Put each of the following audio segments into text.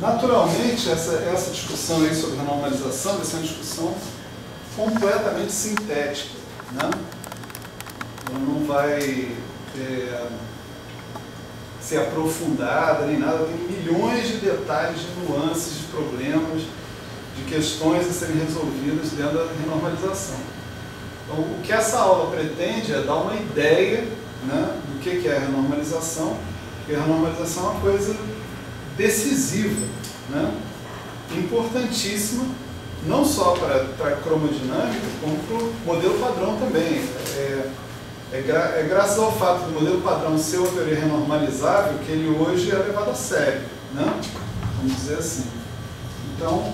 Naturalmente, essa discussão aí sobre renormalização vai ser uma discussão completamente sintética, né? Ela não vai ser aprofundada nem nada, tem milhões de detalhes, de nuances, de problemas, de questões a serem resolvidas dentro da renormalização. Então, o que essa aula pretende é dar uma ideia, né, do que é a renormalização, porque a renormalização é uma coisa decisiva, né? Importantíssima, não só para a cromodinâmica, como para o modelo padrão também. É graças ao fato do modelo padrão ser uma teoria renormalizável que ele hoje é levado a sério, né? Vamos dizer assim. Então,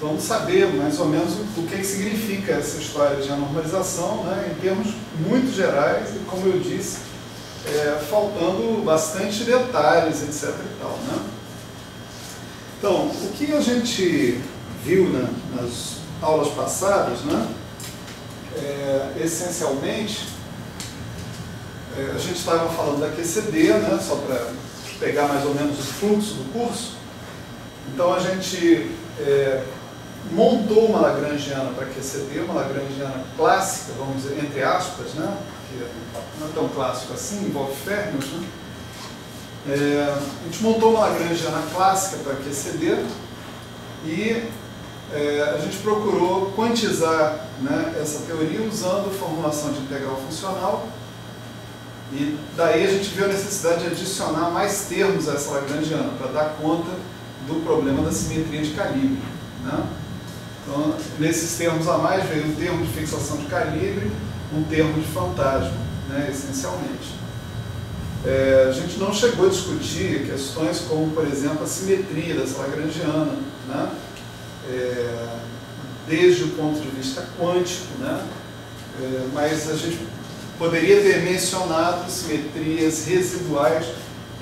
vamos saber mais ou menos o que significa essa história de renormalização, né, em termos muito gerais e, como eu disse, faltando bastante detalhes, etc. e tal, né? Então, o que a gente viu, né, nas aulas passadas, né, essencialmente, a gente estava falando da QCD, né, só para pegar mais ou menos o fluxo do curso. Então, a gente montou uma lagrangiana para QCD, uma lagrangiana clássica, vamos dizer, entre aspas, né, que não é tão clássico assim, envolve férmions, né? A gente montou uma lagrangiana clássica para QCD e a gente procurou quantizar, né, essa teoria usando formulação de integral funcional, e daí a gente viu a necessidade de adicionar mais termos a essa lagrangiana para dar conta do problema da simetria de calibre, né? Então, nesses termos a mais veio um termo de fixação de calibre, um termo de fantasma, né, essencialmente. A gente não chegou a discutir questões como, por exemplo, a simetria dessa lagrangiana, né, desde o ponto de vista quântico, né, mas a gente poderia ter mencionado simetrias residuais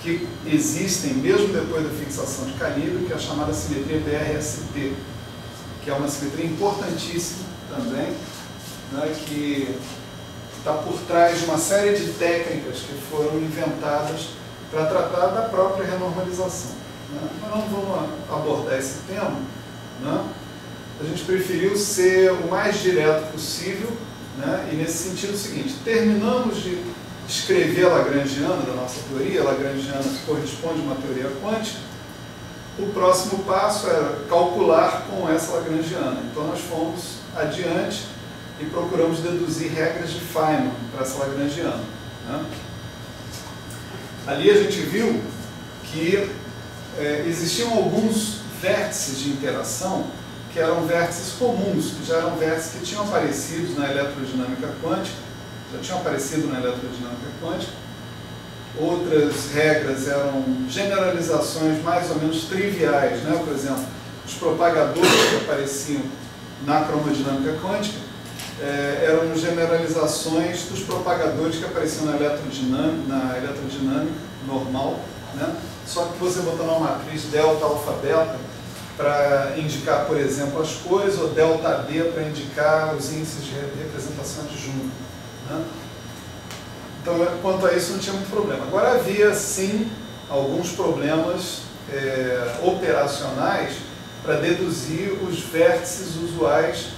que existem mesmo depois da fixação de calibre, que é a chamada simetria BRST, que é uma simetria importantíssima também, né, que está por trás de uma série de técnicas que foram inventadas para tratar da própria renormalização, né? Mas não vamos abordar esse tema, né? A gente preferiu ser o mais direto possível, né? E nesse sentido o seguinte: terminamos de escrever a lagrangiana da nossa teoria, a lagrangiana corresponde a uma teoria quântica. O próximo passo era calcular com essa lagrangiana. Então nós fomos adiante e procuramos deduzir regras de Feynman para essa lagrangiana, né? Ali a gente viu que existiam alguns vértices de interação que eram vértices comuns, que já eram vértices que tinham aparecido na eletrodinâmica quântica, Outras regras eram generalizações mais ou menos triviais, né? Por exemplo, os propagadores que apareciam na cromodinâmica quântica eram generalizações dos propagadores que apareciam na eletrodinâmica normal, né? Só que você botando uma matriz delta, alfa, beta para indicar, por exemplo, as cores, ou delta D para indicar os índices de representação adjunta, né? Então, quanto a isso, não tinha muito problema. Agora, havia, sim, alguns problemas operacionais para deduzir os vértices usuais,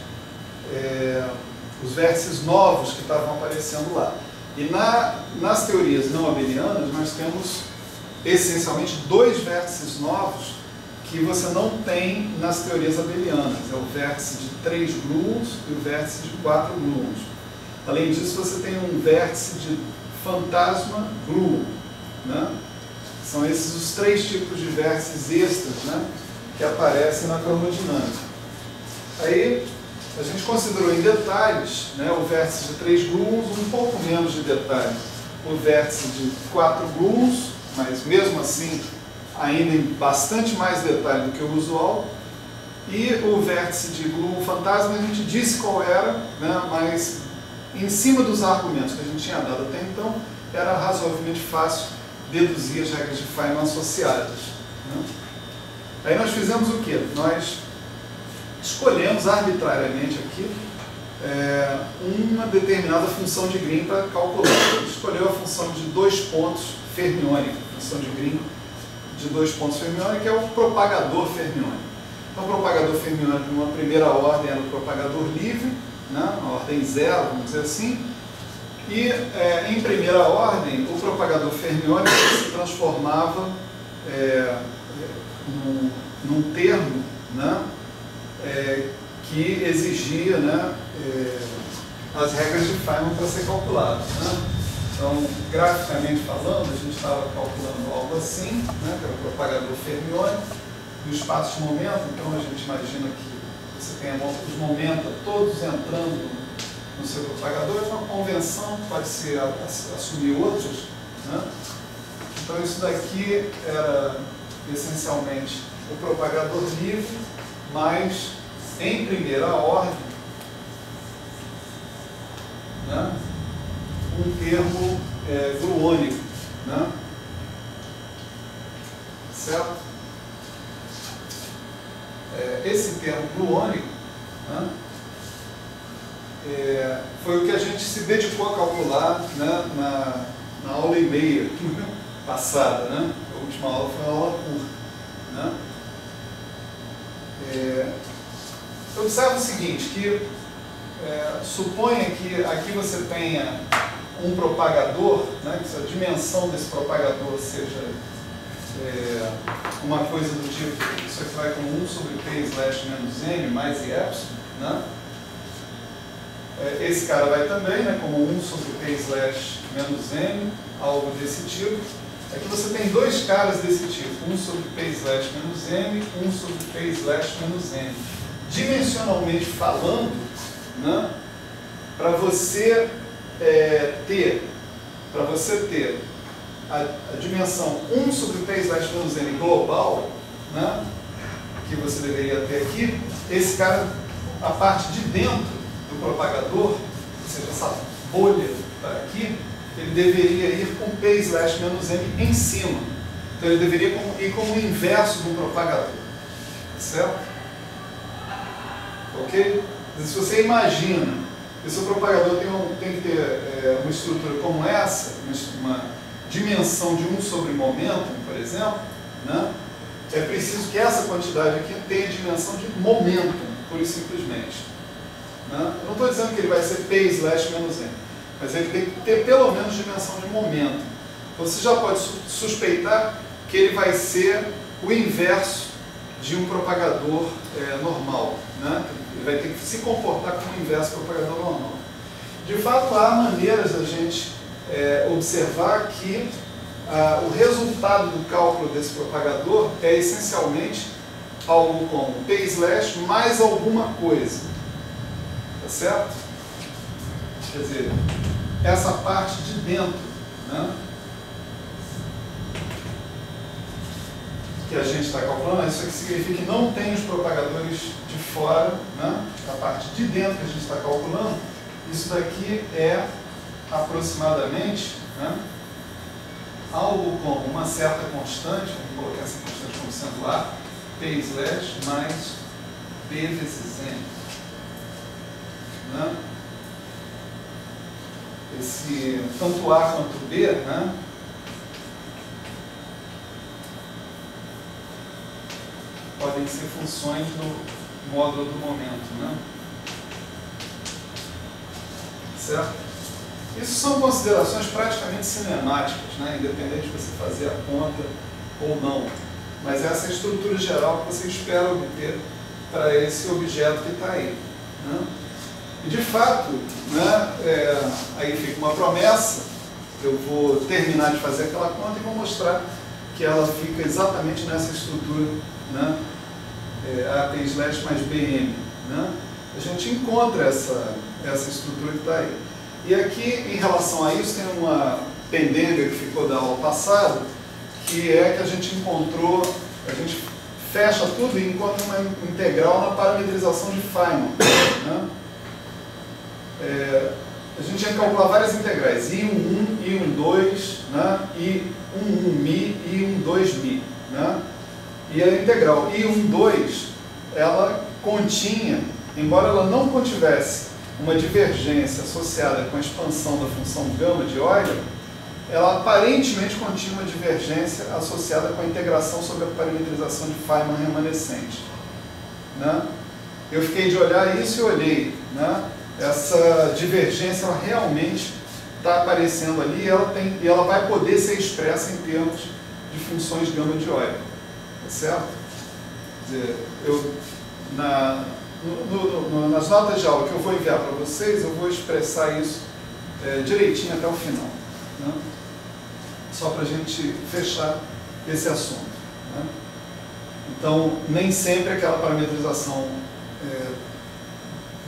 os vértices novos que estavam aparecendo lá. E nas teorias não abelianas, nós temos, essencialmente, dois vértices novos que você não tem nas teorias abelianas. É o vértice de 3 gluons e o vértice de 4 gluons. Além disso, você tem um vértice de fantasma gluon, né? São esses os 3 tipos de vértices extras, né, que aparecem na cromodinâmica. Aí a gente considerou em detalhes, né, o vértice de 3 gluons, um pouco menos de detalhe o vértice de 4 gluons, mas mesmo assim ainda em bastante mais detalhe do que o usual, e o vértice de gluon fantasma a gente disse qual era, né, mas em cima dos argumentos que a gente tinha dado até então, era razoavelmente fácil deduzir as regras de Feynman associadas, né? Aí nós fizemos o quê? Nós escolhemos arbitrariamente aqui uma determinada função de Green para calcular. A gente escolheu a função de 2 pontos fermiônica, função de Green de dois pontos fermiônicos, que é o propagador fermiônico. Então, o propagador fermiônico, numa primeira ordem, era o propagador livre, né, uma ordem zero, vamos dizer assim, e em primeira ordem, o propagador fermiônico se transformava num termo, né, que exigia, né, as regras de Feynman para ser calculado. Né? Então, graficamente falando, a gente estava calculando algo assim, né, que era o propagador fermiônico, do espaço de momento. Então, a gente imagina que você tem os momentos todos entrando no seu propagador, é uma convenção, pode ser assumir outros. Né? Então, isso daqui era essencialmente o propagador livre, mas em primeira ordem, né, um termo gluônico, né? Certo? Esse termo gluônico, né, foi o que a gente se dedicou a calcular, né, na aula e meia passada. Né? A última aula foi uma aula curta. Né? Observe o seguinte, que suponha que aqui você tenha um propagador, né, que a dimensão desse propagador seja uma coisa do tipo, isso aqui vai com 1 sobre P/-N mais I epsilon, né? Esse cara vai também, né, como 1 sobre P/-N, algo desse tipo. Aqui você tem dois caras desse tipo, 1 sobre P/-M, 1 sobre P/-N. Dimensionalmente falando, né, para você ter a dimensão 1 sobre P/-M global, né, que você deveria ter aqui, esse cara, a parte de dentro do propagador, ou seja, essa bolha que está aqui, ele deveria ir com P/-M em cima. Então ele deveria ir como o inverso do propagador. Certo? Ok? Se você imagina que o seu propagador tem que ter uma estrutura como essa, uma dimensão de 1 sobre momentum, por exemplo, né, é preciso que essa quantidade aqui tenha dimensão de momentum, pura e simplesmente. Né? Eu não estou dizendo que ele vai ser P/-M, mas ele tem que ter pelo menos dimensão de momento. Você já pode suspeitar que ele vai ser o inverso de um propagador normal. Né? Ele vai ter que se comportar como o inverso do propagador normal. De fato, há maneiras da gente observar que o resultado do cálculo desse propagador é essencialmente algo como P/ mais alguma coisa. Tá certo? Quer dizer, essa parte de dentro, né, que a gente está calculando, isso aqui significa que não tem os propagadores de fora, né, a parte de dentro que a gente está calculando. Isso daqui é aproximadamente, né, algo como uma certa constante, vamos colocar essa constante como sendo A, P/ mais B vezes N. Né? Esse tanto A quanto B, né, podem ser funções do módulo do momento. Né? Certo? Isso são considerações praticamente cinemáticas, né? Independente de você fazer a conta ou não. Mas essa é a estrutura geral que você espera obter para esse objeto que está aí. Né? E de fato, né, aí fica uma promessa, eu vou terminar de fazer aquela conta e vou mostrar que ela fica exatamente nessa estrutura, né, AT/ mais BM. Né? A gente encontra essa estrutura que está aí. E aqui, em relação a isso, tem uma pendenga que ficou da aula passada, que é que a gente encontrou, a gente fecha tudo e encontra uma integral na parametrização de Feynman. Né? A gente tinha que calcular várias integrais, I11, I12, né? I11mi e I12mi. Né? E a integral I12, ela continha, embora ela não contivesse uma divergência associada com a expansão da função gama de Euler, ela aparentemente continha uma divergência associada com a integração sobre a parametrização de Feynman remanescente. Né? Eu fiquei de olhar isso e olhei. Né? Essa divergência ela realmente está aparecendo ali e ela vai poder ser expressa em termos de funções gama de Euler. Tá certo? Quer dizer, nas notas de aula que eu vou enviar para vocês, eu vou expressar isso direitinho até o final. Né? Só para a gente fechar esse assunto. Né? Então, nem sempre aquela parametrização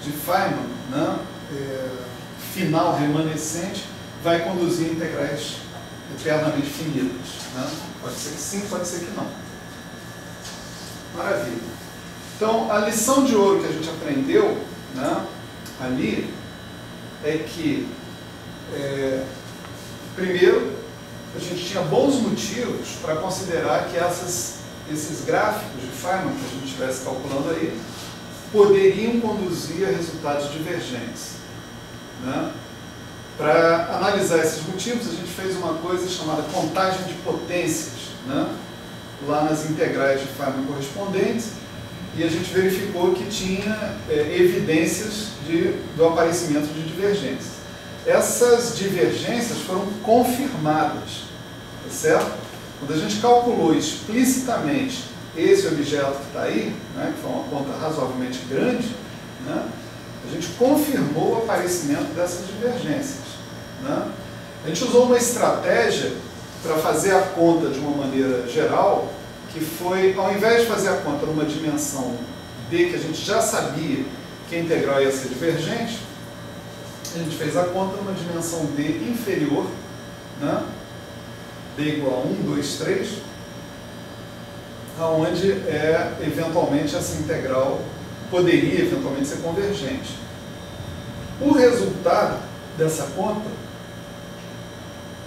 de Feynman, né, final remanescente, vai conduzir a integrais eternamente finitas. Né? Pode ser que sim, pode ser que não. Maravilha. Então, a lição de ouro que a gente aprendeu, né, ali é que, primeiro, a gente tinha bons motivos para considerar que esses gráficos de Feynman que a gente estivesse calculando aí poderiam conduzir a resultados divergentes. Né? Para analisar esses motivos, a gente fez uma coisa chamada contagem de potências, né? Lá nas integrais de Feynman correspondentes, e a gente verificou que tinha evidências do aparecimento de divergências. Essas divergências foram confirmadas, tá certo? Quando a gente calculou explicitamente esse objeto que está aí, né, que foi uma conta razoavelmente grande, né, a gente confirmou o aparecimento dessas divergências. Né? A gente usou uma estratégia para fazer a conta de uma maneira geral, que foi, ao invés de fazer a conta numa dimensão D, que a gente já sabia que a integral ia ser divergente, a gente fez a conta numa dimensão D inferior, né? D igual a 1, 2, 3, onde eventualmente essa integral poderia eventualmente ser convergente. O resultado dessa conta,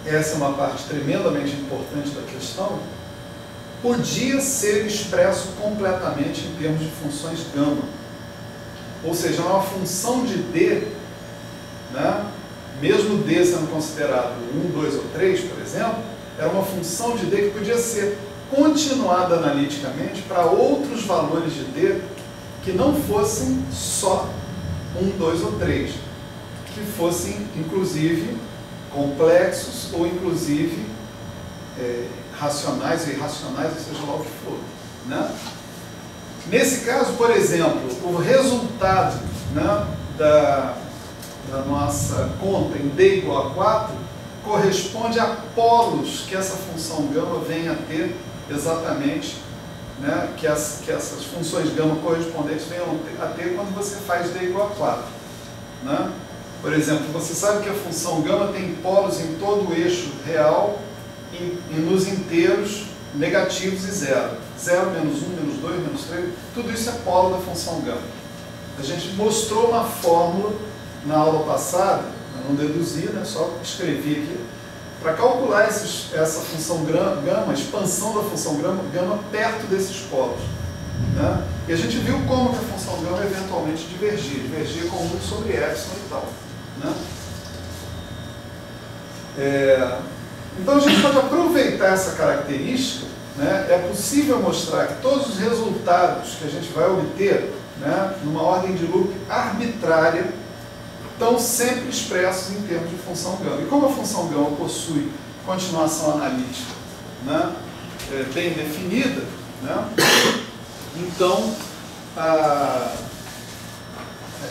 essa é uma parte tremendamente importante da questão, podia ser expresso completamente em termos de funções gama. Ou seja, uma função de D, né, mesmo D sendo considerado 1, 2 ou 3, por exemplo, era uma função de D que podia ser continuada analiticamente para outros valores de D que não fossem só 1, 2 ou 3, que fossem, inclusive, complexos ou, inclusive, racionais ou irracionais, ou seja lá o que for. Né? Nesse caso, por exemplo, o resultado, né, da nossa conta em D igual a 4 corresponde a polos que essa função gama vem a ter exatamente, né, que essas funções gama correspondentes venham a ter quando você faz D igual a 4. Né? Por exemplo, você sabe que a função gama tem polos em todo o eixo real e nos inteiros negativos e zero. 0, menos 1, menos 2, menos 3, tudo isso é polo da função gama. A gente mostrou uma fórmula na aula passada, eu não deduzi, né, só escrevi aqui, para calcular essa função gama, a expansão da função gama perto desses polos. Né? E a gente viu como que a função gama eventualmente divergia com 1 sobre epsilon e tal. Né? Então a gente pode aproveitar essa característica, né? É possível mostrar que todos os resultados que a gente vai obter, né, numa ordem de loop arbitrária, estão sempre expressos em termos de função gama. E como a função gama possui continuação analítica, né, bem definida, né, então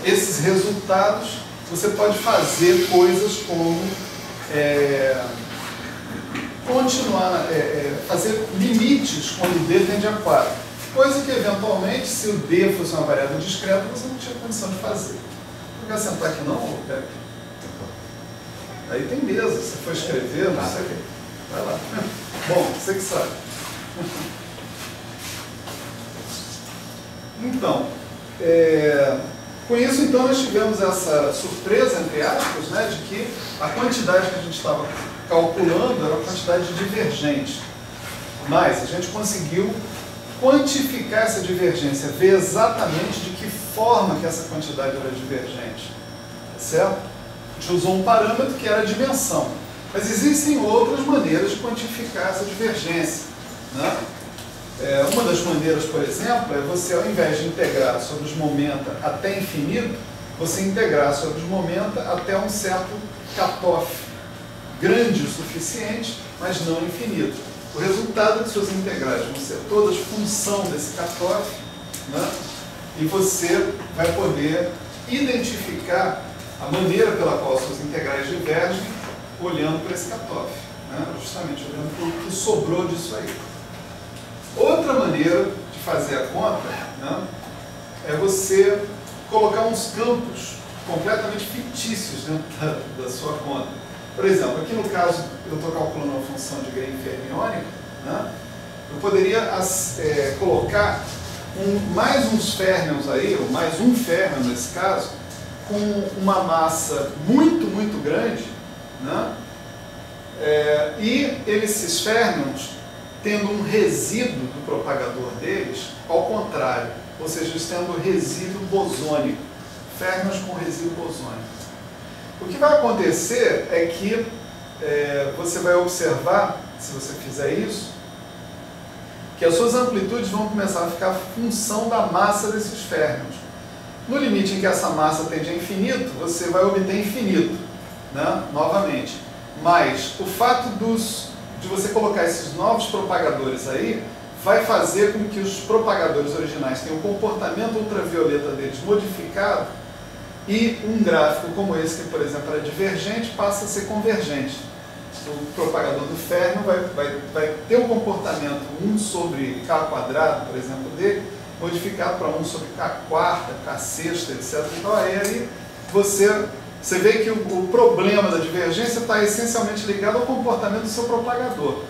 esses resultados você pode fazer coisas como fazer limites quando D tende a 4. Coisa que, eventualmente, se o D fosse uma variável discreta, você não tinha condição de fazer. Não quer sentar aqui não, Pepe? Aí tem mesa, se for escrever, não sei o que. Vai lá. Bom, você que sabe. Então, com isso, então, nós tivemos essa surpresa, entre aspas, né, de que a quantidade que a gente estava calculando era uma quantidade divergente. Mas a gente conseguiu quantificar essa divergência, ver exatamente de que forma que essa quantidade era divergente. Certo? A gente usou um parâmetro que era a dimensão. Mas existem outras maneiras de quantificar essa divergência, né? Uma das maneiras, por exemplo, é você, ao invés de integrar sobre os momenta até infinito, você integrar sobre os momenta até um certo cutoff, grande o suficiente, mas não infinito. O resultado de suas integrais vão ser todas função desse cutoff, né? E você vai poder identificar a maneira pela qual suas integrais divergem olhando para esse cutoff, né? Justamente olhando para o que sobrou disso aí. Outra maneira de fazer a conta, né, é você colocar uns campos completamente fictícios dentro da sua conta. Por exemplo, aqui no caso, eu estou calculando uma função de gain fermiônica, né, eu poderia colocar mais uns férmions aí, ou mais um férmion nesse caso, com uma massa muito, muito grande, né, e esses férmions tendo um resíduo do propagador deles, ao contrário, ou seja, eles tendo resíduo bosônico, férmions com resíduo bosônico. O que vai acontecer é que você vai observar, se você fizer isso, que as suas amplitudes vão começar a ficar função da massa desses férmions. No limite em que essa massa tende a infinito, você vai obter infinito, né, novamente. Mas o fato de você colocar esses novos propagadores aí, vai fazer com que os propagadores originais tenham o comportamento ultravioleta deles modificado e um gráfico como esse, que por exemplo era divergente, passa a ser convergente. O propagador do férmion vai ter um comportamento 1 sobre k quadrado, por exemplo, dele, modificado para 1 sobre k quarta, k sexta, etc. Então aí você vê que o problema da divergência está essencialmente ligado ao comportamento do seu propagador.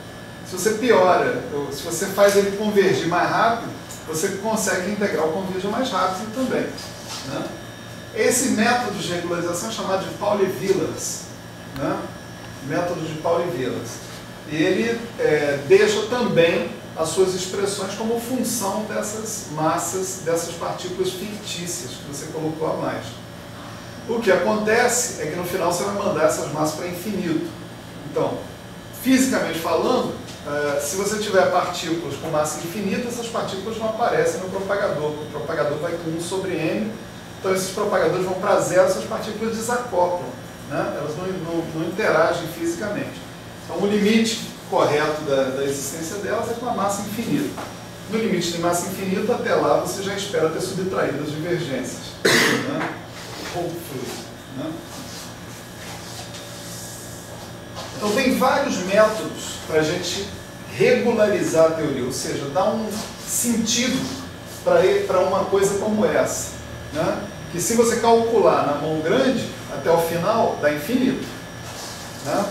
Se você piora, ou se você faz ele convergir mais rápido, você consegue integrar o convergir mais rápido também, né? Esse método de regularização é chamado de Pauli-Villars, né? Método de Pauli-Villars. E ele deixa também as suas expressões como função dessas massas, dessas partículas fictícias que você colocou a mais. O que acontece é que no final você vai mandar essas massas para infinito. Então, fisicamente falando, se você tiver partículas com massa infinita, essas partículas não aparecem no propagador. O propagador vai com 1 sobre m, então esses propagadores vão para zero, essas partículas desacoplam, né? Elas não interagem fisicamente. Então o limite correto da existência delas é com a massa infinita. No limite de massa infinita, até lá você já espera ter subtraído as divergências, né? Né? Então tem vários métodos para a gente regularizar a teoria, ou seja, dar um sentido para uma coisa como essa, né? Que se você calcular na mão grande, até o final, dá infinito, né?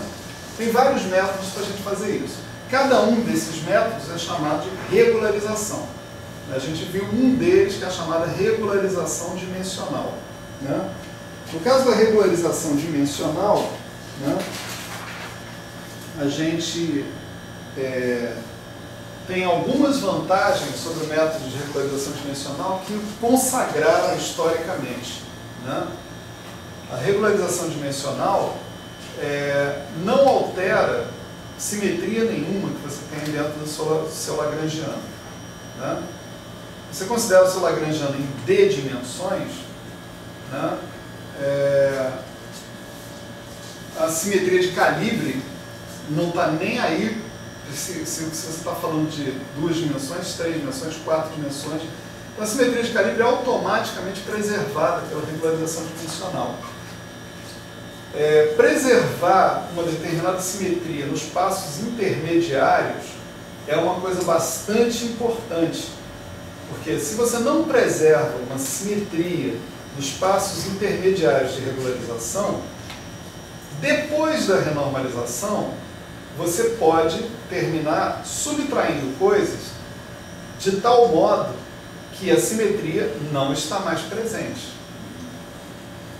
Tem vários métodos para a gente fazer isso. Cada um desses métodos é chamado de regularização. A gente viu um deles que é a chamada regularização dimensional, né? No caso da regularização dimensional, né, a gente tem algumas vantagens sobre o método de regularização dimensional que o consagraram historicamente, né? A regularização dimensional não altera simetria nenhuma que você tem dentro do seu lagrangiano, né? Você considera o seu lagrangiano em D dimensões, né? A simetria de calibre não está nem aí se você está falando de 2 dimensões, 3 dimensões, 4 dimensões. Então a simetria de calibre é automaticamente preservada pela regularização dimensional. Preservar uma determinada simetria nos passos intermediários é uma coisa bastante importante, porque se você não preserva uma simetria nos passos intermediários de regularização, depois da renormalização, você pode terminar subtraindo coisas de tal modo que a simetria não está mais presente.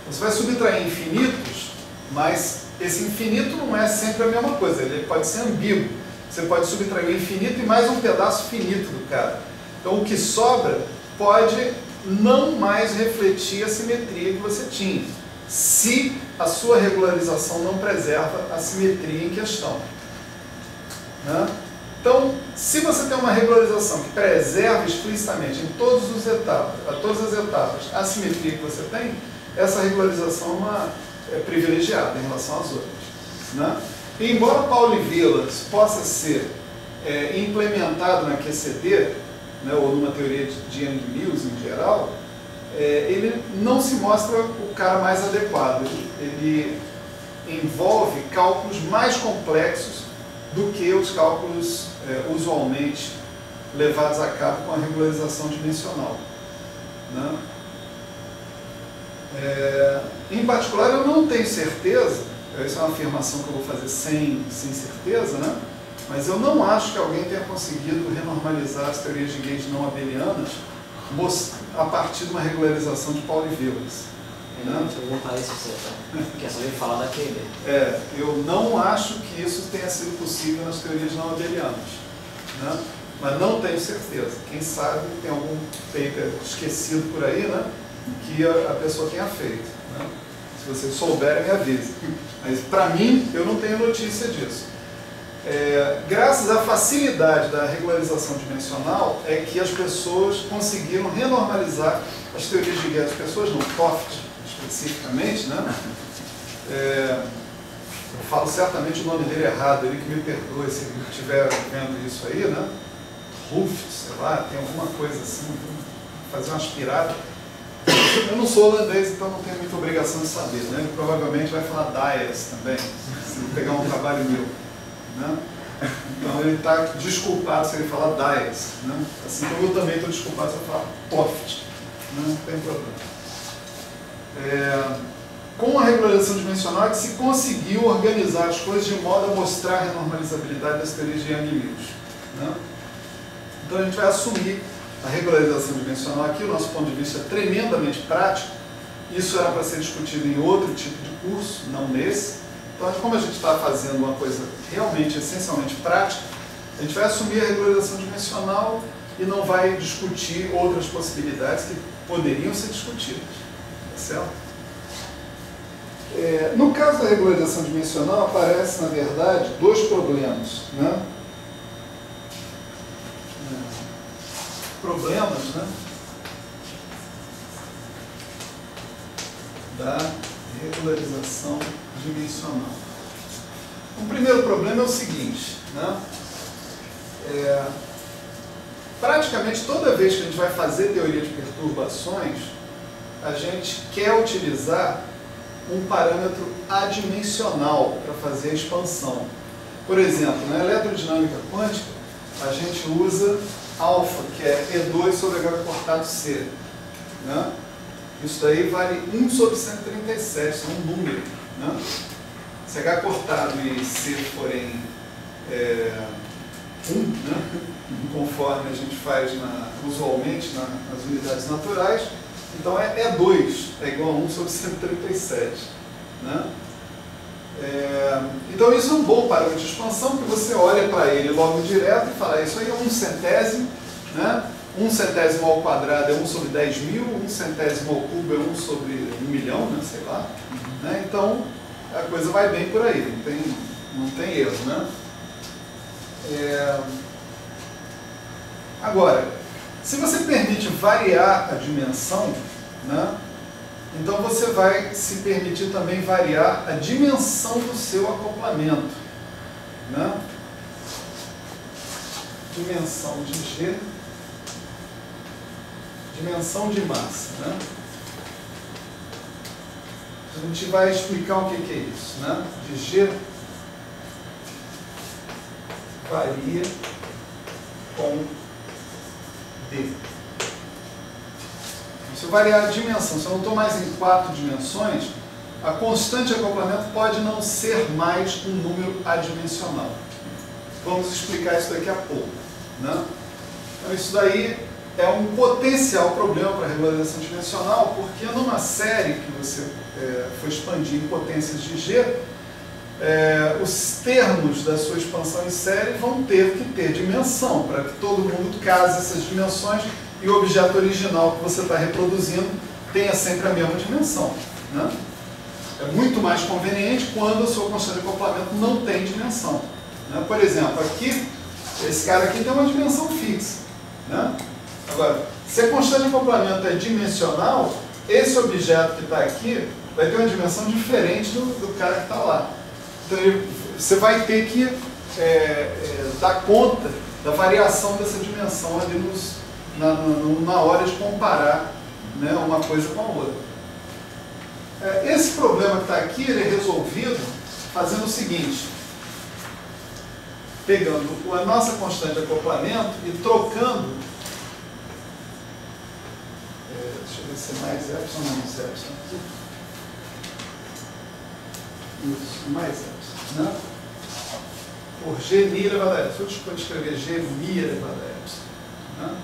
Você vai subtrair infinitos, mas esse infinito não é sempre a mesma coisa, ele pode ser ambíguo. Você pode subtrair o infinito e mais um pedaço finito do cara. Então o que sobra pode não mais refletir a simetria que você tinha. se a sua regularização não preserva a simetria em questão. Né? Então, se você tem uma regularização que preserva explicitamente em todas as etapas a simetria que você tem, essa regularização é privilegiada em relação às outras. Né? E embora Pauli Vilas possa ser implementado na QCD, né, ou numa teoria de Yang-Mills em geral, ele não se mostra o cara mais adequado. Ele envolve cálculos mais complexos do que os cálculos usualmente levados a cabo com a regularização dimensional. Né? Em particular, eu não tenho certeza, essa é uma afirmação que eu vou fazer sem certeza, né? Mas eu não acho que alguém tenha conseguido renormalizar as teorias de gauge não abelianas a partir de uma regularização de Pauli Vilas. Eu vou falar isso porque essa veio falar daquele. Eu não acho que isso tenha sido possível nas teorias não abelianas. Né? Mas não tenho certeza. Quem sabe tem algum paper esquecido por aí, né? Que a pessoa tenha feito. Né? Se vocês souberem, me avise. Mas para mim, eu não tenho notícia disso. Graças à facilidade da regularização dimensional, é que as pessoas conseguiram renormalizar as teorias de Guedes. As pessoas não, Toft especificamente, né? Eu falo certamente o nome dele errado, ele que me perdoe se ele estiver vendo isso aí, né? Ruft, sei lá, tem alguma coisa assim, fazer umas piratas. Eu não sou holandês, então não tenho muita obrigação de saber, né? Ele provavelmente vai falar Dias também, se pegar um trabalho meu. Né? Então ele está desculpado se ele falar Dias, né? Assim como eu também estou desculpado se eu falar Toft, né? Não tem problema. Com a regularização dimensional é que se conseguiu organizar as coisas de modo a mostrar a renormalizabilidade das teorias de Yang-Mills. Né? Então a gente vai assumir a regularização dimensional aqui, o nosso ponto de vista é tremendamente prático. Isso era para ser discutido em outro tipo de curso, não nesse. Então, como a gente está fazendo uma coisa realmente, essencialmente prática, a gente vai assumir a regularização dimensional e não vai discutir outras possibilidades que poderiam ser discutidas. Tá certo? No caso da regularização dimensional, aparecem, na verdade, dois problemas. Né? Problemas, né? Da regularização dimensional. O primeiro problema é o seguinte, né? Praticamente toda vez que a gente vai fazer teoria de perturbações, a gente quer utilizar um parâmetro adimensional para fazer a expansão. Por exemplo, na eletrodinâmica quântica, a gente usa alfa, que é E2 sobre H cortado C. Né? Isso daí vale 1 sobre 137, isso é um número. Né? Se H cortado e C forem 1, né? Conforme a gente faz usualmente nas unidades naturais, então E2 é igual a 1 sobre 137. Né? Então isso é um bom parâmetro de expansão, que você olha para ele logo direto e fala, isso aí é 1 centésimo, né? 1 centésimo ao quadrado é 1 sobre 10.000, 1 centésimo ao cubo é 1 sobre 1 milhão, né? Sei lá. Né? Então a coisa vai bem por aí, não tem erro. Né? Agora, se você permite variar a dimensão, né? Então você vai se permitir também variar a dimensão do seu acoplamento. Né? Dimensão de G, dimensão de massa. Né? A gente vai explicar o que é isso. Né? De G varia com D. Se eu variar a dimensão, se eu não estou mais em 4 dimensões, a constante de acoplamento pode não ser mais um número adimensional. Vamos explicar isso daqui a pouco. Né? Então isso daí é um potencial problema para a regularização dimensional, porque numa série que você for expandir em potências de G, os termos da sua expansão em série vão ter que ter dimensão, para que todo mundo case essas dimensões e o objeto original que você está reproduzindo tenha sempre a mesma dimensão. Né? É muito mais conveniente quando a sua constante de acoplamento não tem dimensão. Né? Por exemplo, aqui, esse cara aqui tem uma dimensão fixa. Né? Agora, se a constante de acoplamento é dimensional, esse objeto que está aqui vai ter uma dimensão diferente do cara que está lá. Então, você vai ter que dar conta da variação dessa dimensão ali na hora de comparar, né, uma coisa com a outra. Esse problema que está aqui, ele é resolvido fazendo o seguinte: pegando a nossa constante de acoplamento e trocando, deixa eu ver se é mais epsilon ou menos epsilon aqui. Isso, mais epsilon, né? Por G mi elevado a epsilon. Eu vou escrever G mi elevado a epsilon. Né?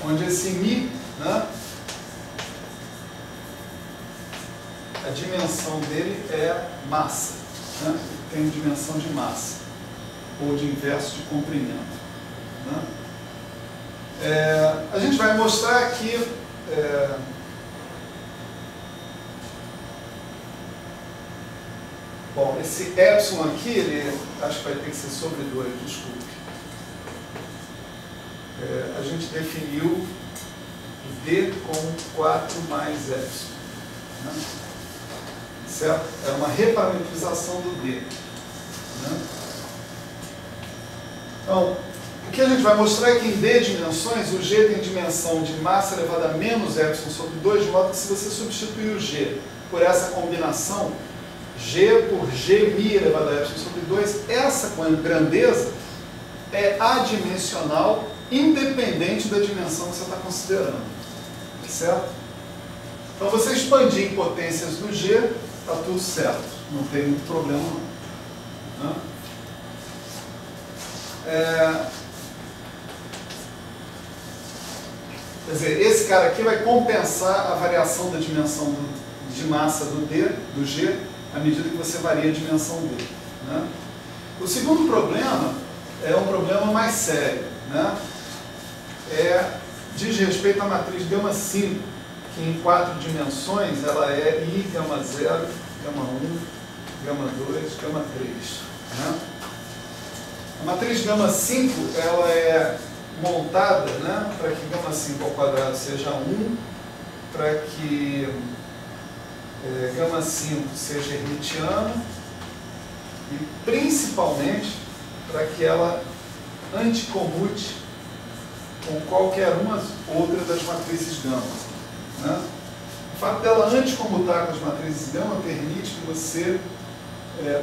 Onde esse mi, né, a dimensão dele é massa. Né? Tem dimensão de massa, ou de inverso de comprimento. Né? A gente vai mostrar aqui bom, esse epsilon aqui, ele acho que vai ter que ser sobre 2, desculpe. A gente definiu o D como 4 mais epsilon. Né? Certo? É uma reparametrização do D. Né? Então, o que a gente vai mostrar é que em D dimensões, o G tem dimensão de massa elevada a menos epsilon sobre 2, de modo que se você substituir o G por essa combinação, G por G mi elevado a epsilon sobre 2, essa grandeza é adimensional, independente da dimensão que você está considerando. Certo? Então, você expandir em potências do G, está tudo certo. Não tem muito problema não. Né? Quer dizer, esse cara aqui vai compensar a variação da dimensão de massa do G, à medida que você varia a dimensão dele. Né? O segundo problema é um problema mais sério. Né? Diz respeito à matriz gama 5, que em 4 dimensões ela é I, gama 0, gama 1, gama 2, gama 3. Né? A matriz gama 5 ela é montada, né, para que gama 5 ao quadrado seja 1, para que gama 5 seja hermitiana e principalmente para que ela anticomute com qualquer uma outra das matrizes gama. Né? O fato dela anticomutar com as matrizes gama permite que você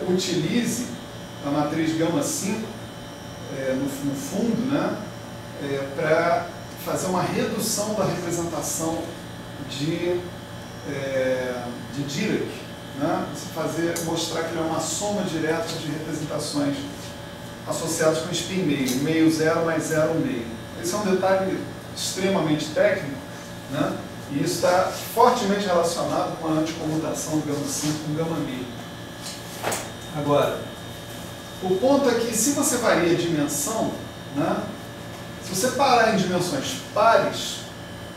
utilize a matriz gama 5 no fundo, né, para fazer uma redução da representação de Dirac, né? Você mostrar que ele é uma soma direta de representações associadas com spin meio, meio zero mais zero meio. Esse é um detalhe extremamente técnico, né? E isso está fortemente relacionado com a anticomutação do gama 5 com gama meio. Agora, o ponto é que se você varia a dimensão, né, se você parar em dimensões pares,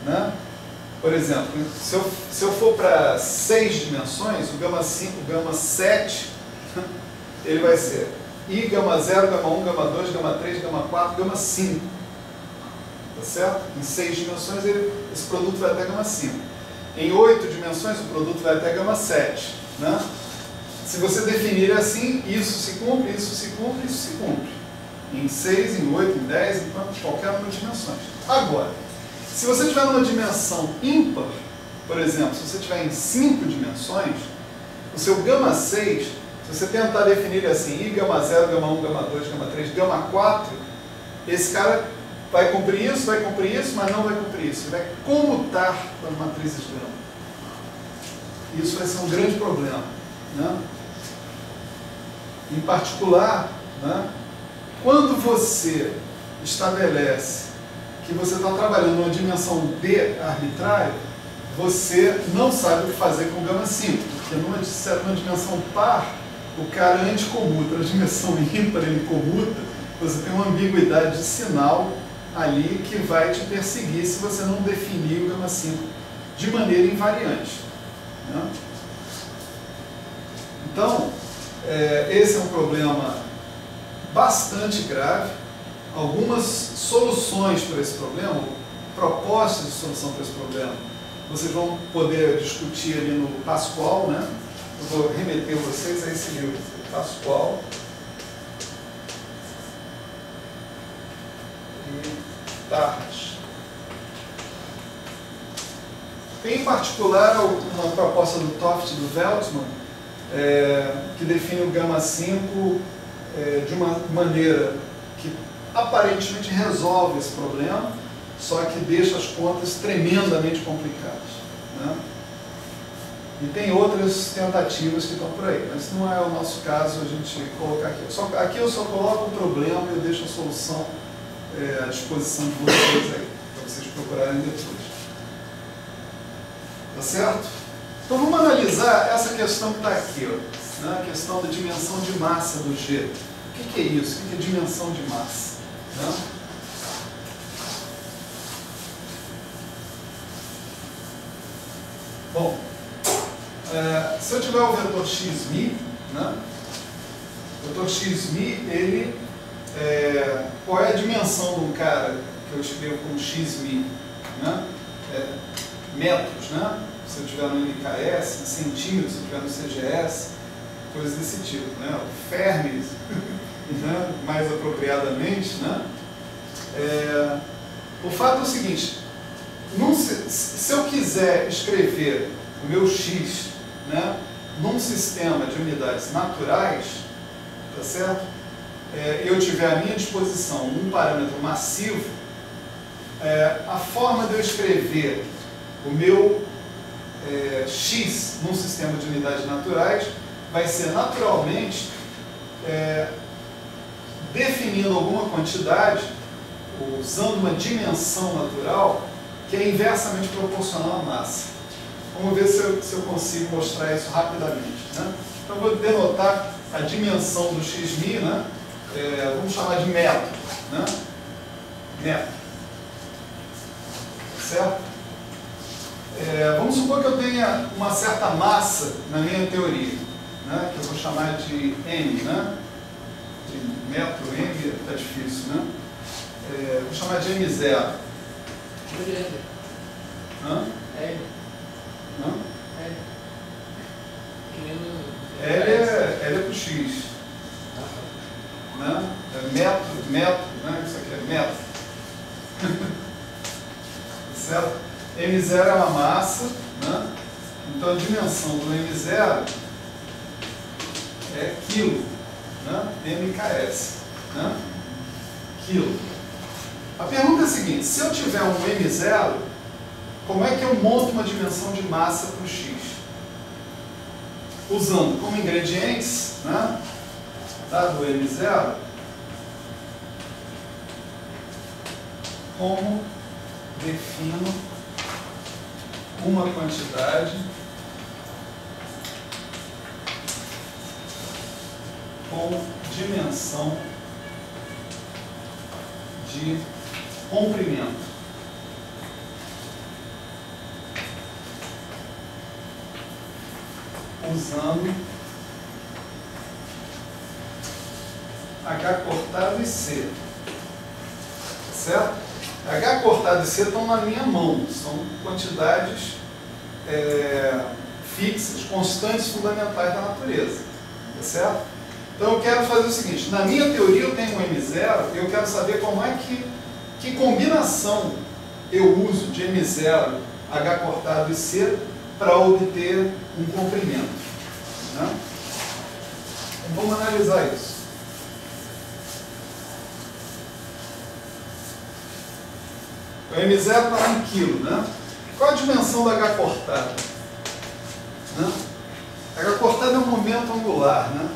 né, por exemplo, se eu for para 6 dimensões, o gama 5, o gama 7, ele vai ser I, gama 0, gama 1, gama 2, gama 3, gama 4, gama 5. Tá certo? Em 6 dimensões, esse produto vai até gama 5. Em 8 dimensões, o produto vai até gama 7. Né? Se você definir assim, isso se cumpre, isso se cumpre, isso se cumpre. Em 6, em 8, em 10, em qualquer número de dimensões. Agora, se você tiver numa dimensão ímpar, por exemplo, se você tiver em 5 dimensões, o seu gama 6, se você tentar definir assim, I, gama 0, gama 1, gama 2, gama 3, gama 4, esse cara vai cumprir isso, mas não vai cumprir isso. Ele vai comutar com as matrizes gama. Isso vai ser um grande problema. Né? Em particular, né, quando você estabelece que você está trabalhando numa dimensão D arbitrária, você não sabe o que fazer com gama 5, porque numa dimensão par, o cara anticomuta, na dimensão ímpar ele comuta, você tem uma ambiguidade de sinal ali que vai te perseguir se você não definir o gama 5 de maneira invariante. Né? Então, esse é um problema bastante grave. Algumas soluções para esse problema, propostas de solução para esse problema, vocês vão poder discutir ali no Pascual, né? Eu vou remeter vocês a esse livro, Pascual e Tarras. Tem em particular uma proposta do Toft e do Veltman, que define o gama 5 de uma maneira que aparentemente resolve esse problema, só que deixa as contas tremendamente complicadas, né? E tem outras tentativas que estão por aí, mas não é o nosso caso a gente colocar aqui. Aqui eu só coloco o problema e eu deixo a solução à disposição de vocês aí, para vocês procurarem depois. Tá certo? Então vamos analisar essa questão que está aqui, ó, né? A questão da dimensão de massa do G. O que é isso? O que é dimensão de massa? Né? Bom, se eu tiver o vetor xmi, né? O vetor xmi, ele qual é a dimensão de um cara que eu escrevo como xmi? Né? Metros, né? Se eu tiver no MKS, centímetros, se eu tiver no CGS, coisas desse tipo, né? O Fermi, né? Mais apropriadamente, né? O fato é o seguinte, se eu quiser escrever o meu x, né, num sistema de unidades naturais, tá certo? Eu tiver à minha disposição um parâmetro massivo, a forma de eu escrever o meu x num sistema de unidades naturais vai ser naturalmente definindo alguma quantidade, usando uma dimensão natural que é inversamente proporcional à massa. Vamos ver se eu consigo mostrar isso rapidamente, né? Então, eu vou denotar a dimensão do xmi, né? Vamos chamar de metro, né? Metro. Certo? Vamos supor que eu tenha uma certa massa na minha teoria, né? Que eu vou chamar de m, né? De metro, m, está difícil, né? Vou chamar de m0. Hã? L. Hã? L é pro x. Né? Metro, né? Isso aqui é metro. Certo? M0 é uma massa, né? Então a dimensão do M0 é quilo, né? MKS, né? Quilo. A pergunta é a seguinte: se eu tiver um M0, como é que eu monto uma dimensão de massa para o X? Usando como ingredientes, né? Dado o M0, como defino uma quantidade com dimensão de comprimento. Usando H cortado e C. Certo? H cortado e C estão na minha mão. São quantidades fixas, constantes, fundamentais da natureza. Tá certo? Então eu quero fazer o seguinte: na minha teoria eu tenho um M0, eu quero saber como é que combinação eu uso de M0, H cortado e C para obter um comprimento. Né? Então vamos analisar isso. O M0 está em quilo, né? Qual a dimensão do H cortado? Né? H cortado é um momento angular, né?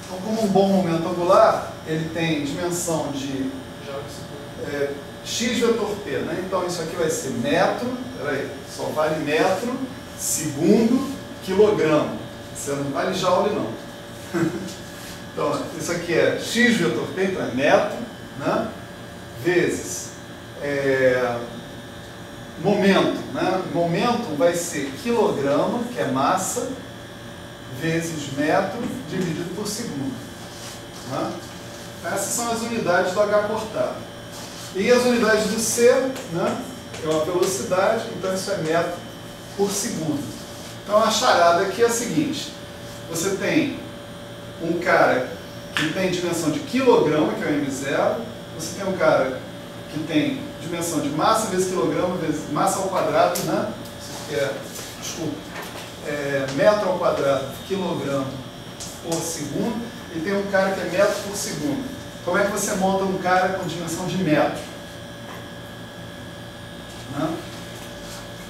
Então, como um bom momento angular, ele tem dimensão de x vetor p, né? Então isso aqui vai ser metro, peraí, só vale metro, segundo, quilograma. Isso não vale joule, não. Então, isso aqui é x vetor p, então é metro, né? Vezes momento, né? Momento vai ser quilograma, que é massa, vezes metro dividido por segundo. Né? Essas são as unidades do H cortado. E as unidades do C, né, é uma velocidade, então isso é metro por segundo. Então a charada aqui é a seguinte: você tem um cara que tem dimensão de quilograma, que é o m0, você tem um cara que tem dimensão de massa vezes quilograma vezes massa ao quadrado, né? Metro ao quadrado, quilograma por segundo, e tem um cara que é metro por segundo. Como é que você monta um cara com dimensão de metro? Né?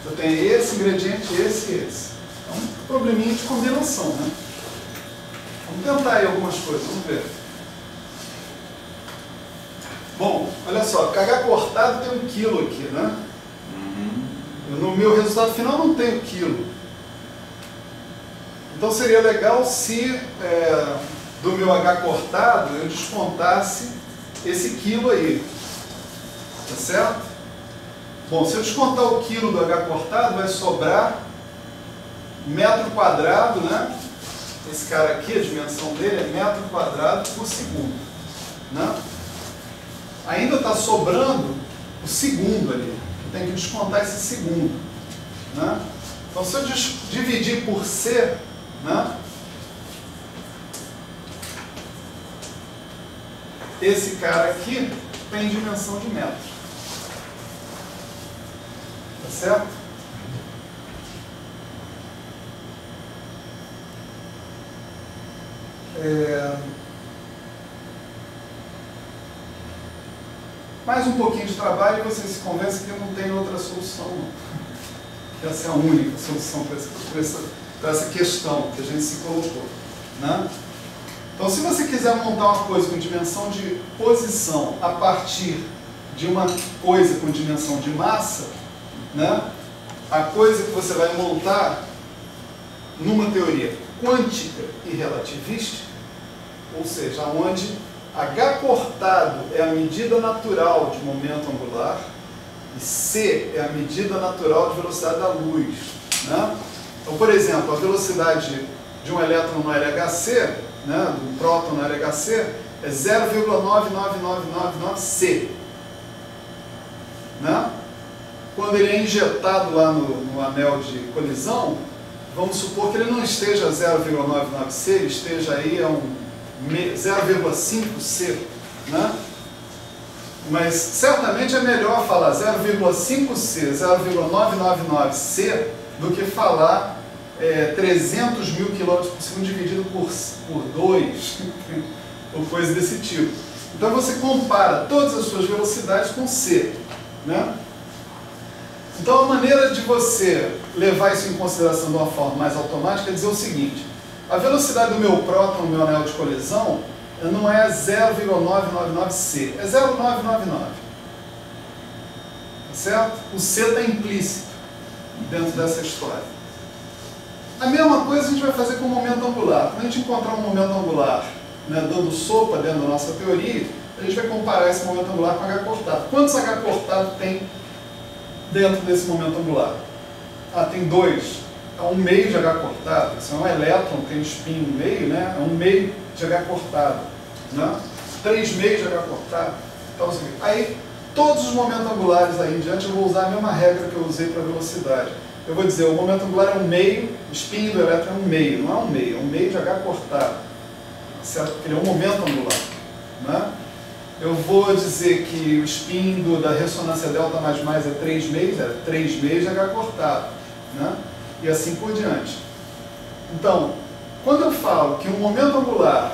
Você tem esse ingrediente, esse e esse. É um probleminha de combinação, né? Vamos tentar aí algumas coisas, vamos ver. Bom, olha só, H cortado tem 1 quilo aqui, né? No meu resultado final não tem 1 quilo. Então seria legal se do meu H cortado eu descontasse esse quilo aí. Tá certo? Bom, se eu descontar o quilo do H cortado, vai sobrar metro quadrado, né? Esse cara aqui, a dimensão dele é metro quadrado por segundo. Né? Ainda está sobrando o segundo ali. Eu tenho que descontar esse segundo. Né? Então, se eu dividir por C, né? Esse cara aqui tem dimensão de metro. Tá certo? Mais um pouquinho de trabalho e você se convence que não tem outra solução. Não. Essa é a única solução para essa questão que a gente se colocou. Né? Então, se você quiser montar uma coisa com dimensão de posição a partir de uma coisa com dimensão de massa, né? A coisa que você vai montar numa teoria quântica e relativística, ou seja, onde H cortado é a medida natural de momento angular e C é a medida natural de velocidade da luz. Né? Então, por exemplo, a velocidade de um elétron no LHC, né, do próton no LHC, é 0,99999c. Né? Quando ele é injetado lá no anel de colisão, vamos supor que ele não esteja a 0,99c, ele esteja aí a 0,5c, né? Mas certamente é melhor falar 0,5c, 0,999c do que falar 300 mil km por segundo dividido por 2, ou coisa desse tipo. Então você compara todas as suas velocidades com c, né? Então a maneira de você levar isso em consideração de uma forma mais automática é dizer o seguinte: a velocidade do meu próton no meu anel de colisão não é 0,999c, é 0,999. Tá certo? O c está implícito dentro dessa história. A mesma coisa a gente vai fazer com o momento angular. Quando a gente encontrar um momento angular, né, dando sopa dentro da nossa teoria, a gente vai comparar esse momento angular com H cortado. Quantos H cortado tem dentro desse momento angular? Ah, tem 2. É 1 meio de H cortado. Se é um elétron, tem spin no meio, né? É 1 meio de H cortado. Né? 3 meios de H cortado. Então, assim, aí, todos os momentos angulares aí em diante, eu vou usar a mesma regra que eu usei para a velocidade. Eu vou dizer, o momento angular é 1 meio, o spin do elétron é 1 meio. Não é 1 meio, é 1 meio de H cortado. Certo? Porque ele é um momento angular. Né? Eu vou dizer que o spin da ressonância delta mais é 3 meios, é 3 meios de H cortado. Né? E assim por diante. Então, quando eu falo que um momento angular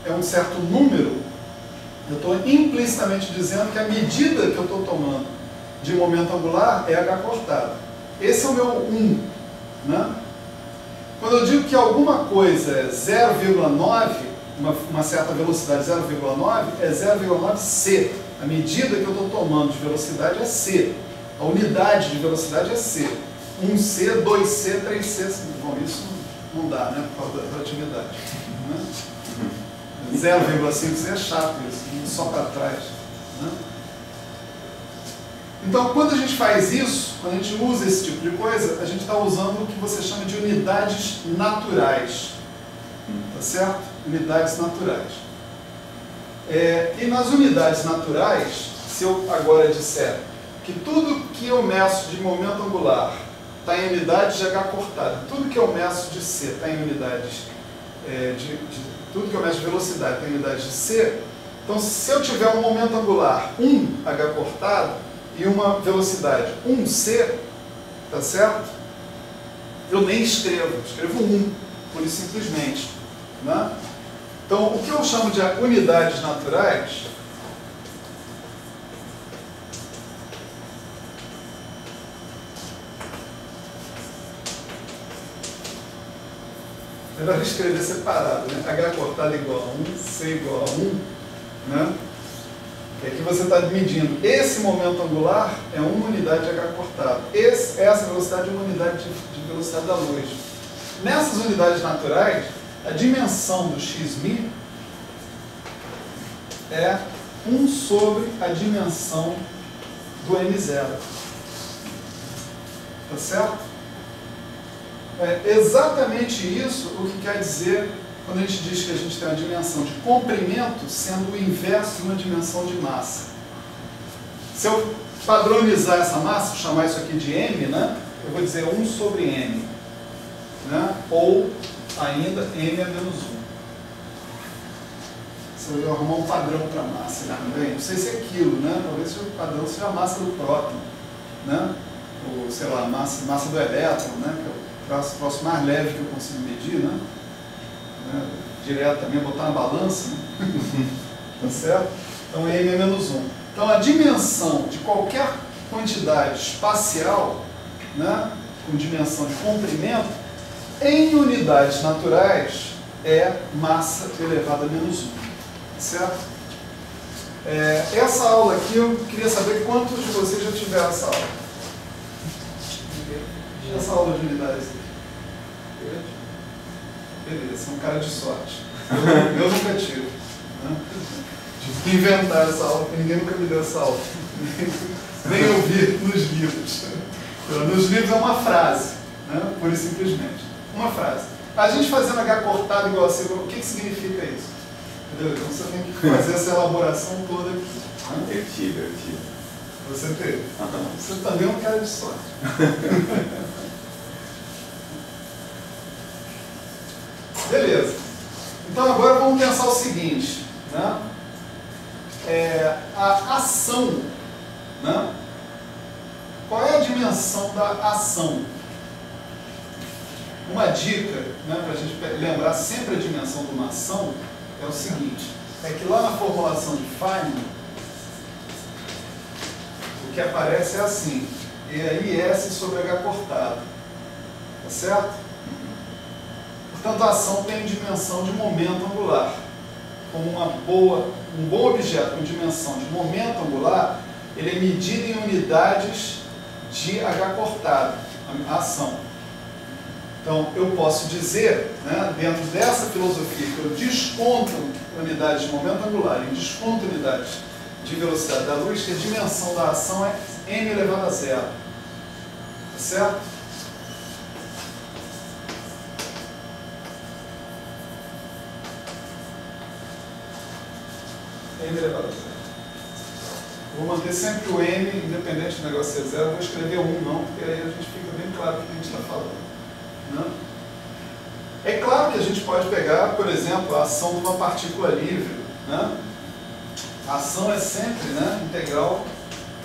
é um certo número, eu estou implicitamente dizendo que a medida que eu estou tomando de momento angular é H cortado. Esse é o meu 1. Né? Quando eu digo que alguma coisa é 0,9, uma certa velocidade 0,9, é 0,9c. A medida que eu estou tomando de velocidade é c. A unidade de velocidade é c. 1c, 2c, 3c. Bom, isso não dá, né? Por causa da relatividade. Né? 0,5c é chato isso, só para trás. Né? Então, quando a gente faz isso, quando a gente usa esse tipo de coisa, a gente está usando o que você chama de unidades naturais. Tá certo? Unidades naturais. E nas unidades naturais, se eu agora disser que tudo que eu meço de momento angular está em unidades de h cortada, tudo que eu meço de c está em unidades tudo que eu meço de velocidade está em unidades de c, então se eu tiver um momento angular 1h cortado e uma velocidade 1c, tá certo? Eu nem escrevo 1, pura e simplesmente. Né? Então, o que eu chamo de unidades naturais melhor escrever separado, né? H cortado igual a 1, C igual a 1, né? É que você está medindo esse momento angular é uma unidade de H cortado. Essa velocidade é uma unidade de velocidade da luz. Nessas unidades naturais, a dimensão do xμ é 1 sobre a dimensão do m0. Tá certo? É exatamente isso o que quer dizer quando a gente diz que a gente tem uma dimensão de comprimento sendo o inverso de uma dimensão de massa. Se eu padronizar essa massa, chamar isso aqui de m, né, eu vou dizer 1 sobre m. Né, ou ainda m é menos 1. Se eu arrumar um padrão para a massa também, não sei se é quilo, né, talvez o padrão seja a massa do próton, né, ou sei lá, a massa do elétron, né, que é o troço mais leve que eu consigo medir, né? Direto também, botar na balança, né? Tá certo? Então m é menos 1. Então a dimensão de qualquer quantidade espacial, né, com dimensão de comprimento, em unidades naturais é massa elevada a menos 1. Tá certo? Essa aula aqui eu queria saber quantos de vocês já tiveram essa aula. Essa aula de unidades aqui. Beleza, é um cara de sorte. Eu nunca tive. Né? Tive que inventar essa aula, porque ninguém nunca me deu essa aula. Nem eu vi nos livros. Nos livros é uma frase, né? Pura e simplesmente. Uma frase. A gente fazendo H cortado igual a C, o que significa isso? Entendeu? Então você tem que fazer essa elaboração toda aqui. Né? Eu tive. Você teve. Você também é um cara de sorte. Beleza. Então agora vamos pensar o seguinte, né? A ação, né? Qual é a dimensão da ação? Uma dica, né, para a gente lembrar sempre a dimensão de uma ação é o seguinte, é que lá na formulação de Feynman, o que aparece é assim, IS sobre H cortado, tá certo? Portanto, a ação tem dimensão de momento angular. Como um bom objeto com dimensão de momento angular, ele é medido em unidades de H cortado, a ação. Então, eu posso dizer, né, dentro dessa filosofia, que eu desconto unidades de momento angular e desconto unidades de velocidade da luz, que a dimensão da ação é m elevado a 0. Tá certo? M elevado a 0. Vou manter sempre o m, independente do negócio ser 0, vou escrever 1 não, porque aí a gente fica bem claro o que a gente está falando. Né? É claro que a gente pode pegar, por exemplo, a ação de uma partícula livre. Né? A ação é sempre, né, integral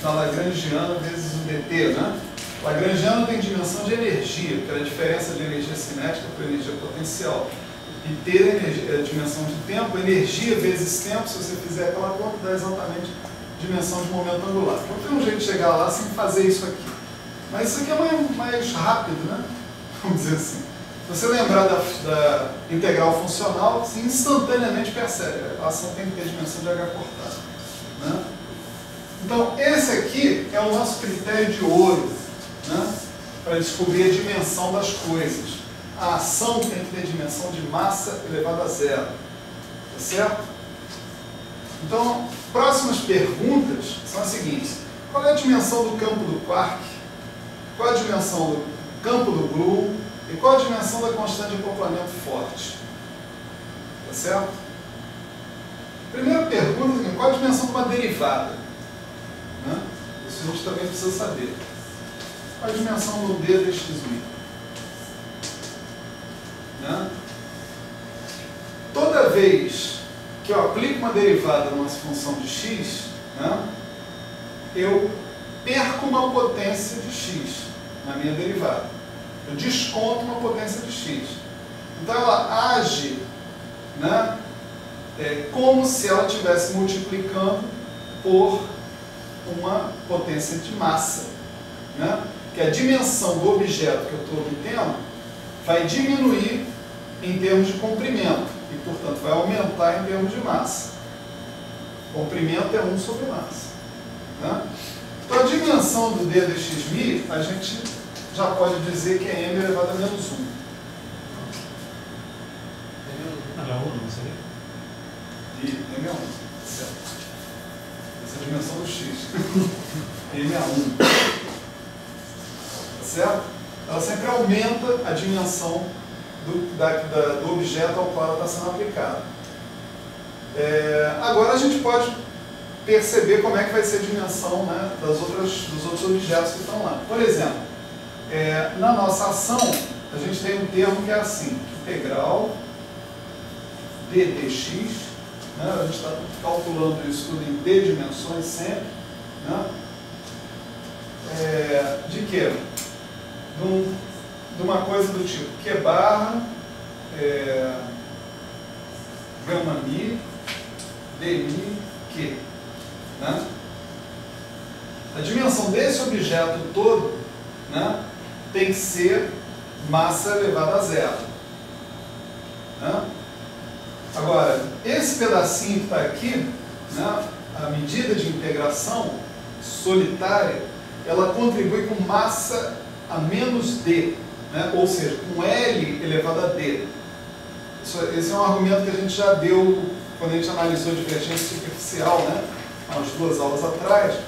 da Lagrangiana vezes o dt. Né? Lagrangiano tem dimensão de energia, que é a diferença de energia cinética para energia potencial. E ter a dimensão de tempo, energia vezes tempo, se você fizer aquela conta, dá exatamente a dimensão de momento angular. Então tem um jeito de chegar lá sem fazer isso aqui. Mas isso aqui é mais rápido, né? Vamos dizer assim. Se você lembrar da integral funcional, você instantaneamente percebe. A ação tem que ter dimensão de H cortada. Né? Então esse aqui é o nosso critério de ouro, né? Para descobrir a dimensão das coisas. A ação tem que ter dimensão de massa elevada a 0. Tá certo? Então, próximas perguntas são as seguintes. Qual é a dimensão do campo do quark? Qual é a dimensão do campo do Bloom? E qual a dimensão da constante de acoplamento forte? Tá certo? Primeira pergunta é: qual a dimensão de uma derivada? Né? Isso a gente também precisa saber. Qual a dimensão do d dx mi? Né? Toda vez que eu aplico uma derivada numa função de x, né, eu perco uma potência de x na minha derivada. Eu desconto uma potência de x. Então ela age, né, como se ela estivesse multiplicando por uma potência de massa. Né? Que a dimensão do objeto que eu estou obtendo vai diminuir em termos de comprimento e, portanto, vai aumentar em termos de massa. Comprimento é 1 sobre massa. Né? Então a dimensão do d dx mi, a gente já pode dizer que é m elevado a menos 1. Não é 1, não seria? E m é 1, certo. Essa é a dimensão do x. m é 1. Tá certo? Ela sempre aumenta a dimensão do objeto ao qual ela está sendo aplicada. Agora a gente pode perceber como é que vai ser a dimensão, né, dos outros objetos que estão lá. Por exemplo, na nossa ação, a gente tem um termo que é assim: integral d dx, né, a gente está calculando isso tudo em d dimensões sempre, né, de quê? De uma coisa do tipo q barra gama mi dmi q. Né? A dimensão desse objeto todo, né, tem que ser massa elevada a zero. Né? Agora, esse pedacinho que está aqui, né, a medida de integração solitária, ela contribui com massa a menos d, né? Ou seja, com L elevado a d. Esse é um argumento que a gente já deu quando a gente analisou a divergência superficial, né? Há umas 2 aulas atrás.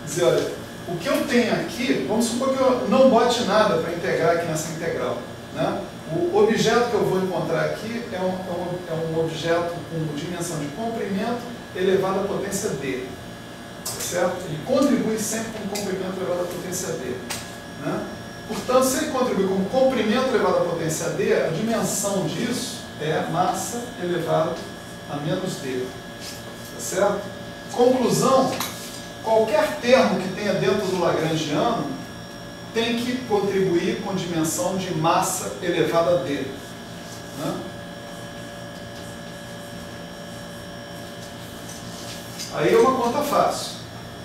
Dizer, olha, o que eu tenho aqui, vamos supor que eu não bote nada para integrar aqui nessa integral. Né? O objeto que eu vou encontrar aqui é um objeto com dimensão de comprimento elevado à potência d. Certo? Ele contribui sempre com comprimento elevado à potência d. Né? Portanto, se ele contribui com comprimento elevado à potência d, a dimensão disso é massa elevado a menos d. Tá certo? Conclusão: qualquer termo que tenha dentro do lagrangiano tem que contribuir com dimensão de massa elevada a d. Né? Aí é uma conta fácil.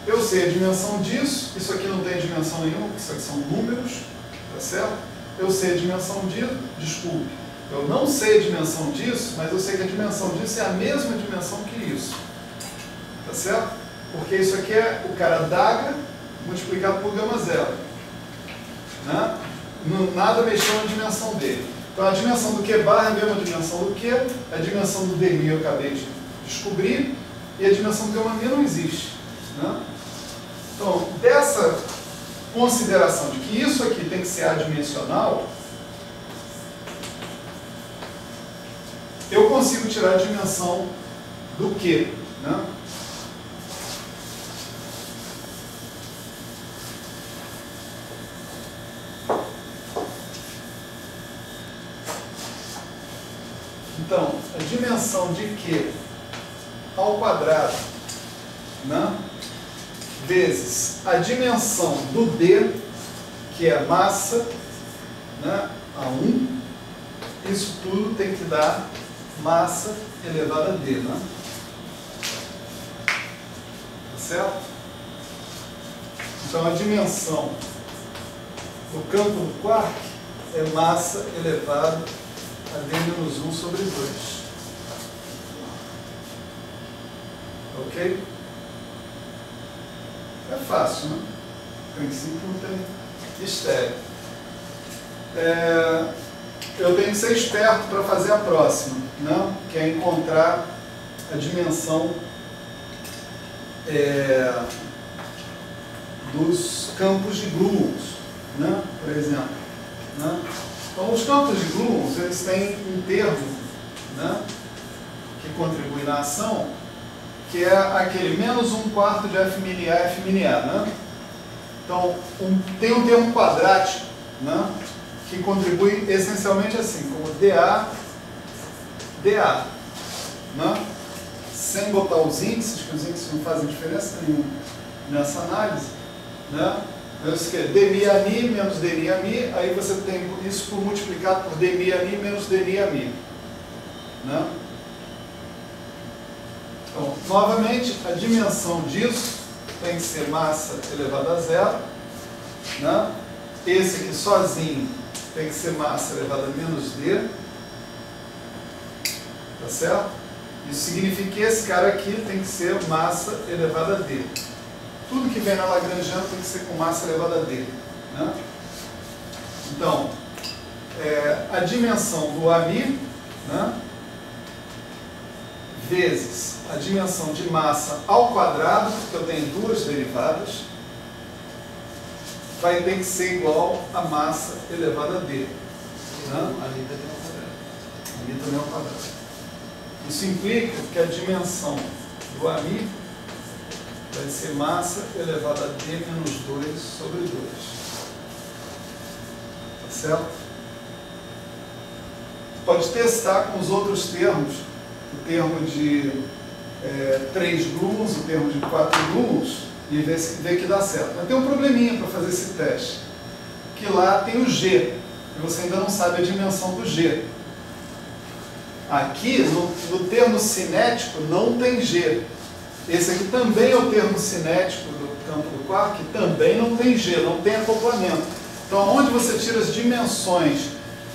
Eu sei a dimensão disso, isso aqui não tem dimensão nenhuma, isso aqui são números, tá certo? Eu sei a dimensão disso, desculpe, eu não sei a dimensão disso, mas eu sei que a dimensão disso é a mesma dimensão que isso, tá certo? Porque isso aqui é o cara d'H multiplicado por gama zero, né? Nada mexeu na dimensão dele. Então a dimensão do Q barra é a mesma dimensão do Q, a dimensão do dmi eu acabei de descobrir, e a dimensão do gama mi não existe. Né? Então, dessa consideração de que isso aqui tem que ser adimensional, eu consigo tirar a dimensão do Q. Né? Então, a dimensão de Q ao quadrado, né, vezes a dimensão do D, que é a massa, né, a 1, isso tudo tem que dar massa elevada a D. Né? Tá certo? Então, a dimensão do campo do quark é massa elevada a D menos 1 sobre 2. Ok? É fácil, né? No princípio não tem mistério. Eu tenho que ser esperto para fazer a próxima, né? Que é encontrar a dimensão dos campos de gluons, né? Por exemplo. Né? Então, os campos de gluons, eles têm um termo, né, que contribui na ação, que é aquele menos 1/4 de F⁻A, F⁻A, né? Então, tem um termo quadrático, né, que contribui essencialmente assim, como dA, dA, né? Sem botar os índices, que os índices não fazem diferença nenhuma nessa análise, né? Isso que é dmi menos dmi, aí você tem isso multiplicado por dmi menos dmi, né? Então, novamente, a dimensão disso tem que ser massa elevada a zero, né? Esse aqui sozinho tem que ser massa elevada a menos d, tá certo? Isso significa que esse cara aqui tem que ser massa elevada a d. Tudo que vem na Lagrangiana tem que ser com massa elevada a d, né? Então, a dimensão do AMI, né, vezes a dimensão de massa ao quadrado, porque eu tenho duas derivadas, vai ter que ser igual a massa elevada a d. Né? Ali também é um quadrado. Ali também é um quadrado. Isso implica que a dimensão do AMI vai ser massa elevada a d menos 2 sobre 2. Tá certo? Pode testar com os outros termos, o termo de 3 gluons, o termo de 4 gluons, e ver que dá certo. Mas tem um probleminha para fazer esse teste, que lá tem o G, e você ainda não sabe a dimensão do G. Aqui, no termo cinético, não tem G. Esse aqui também é o termo cinético do campo do quark, que também não tem G, não tem acoplamento. Então, onde você tira as dimensões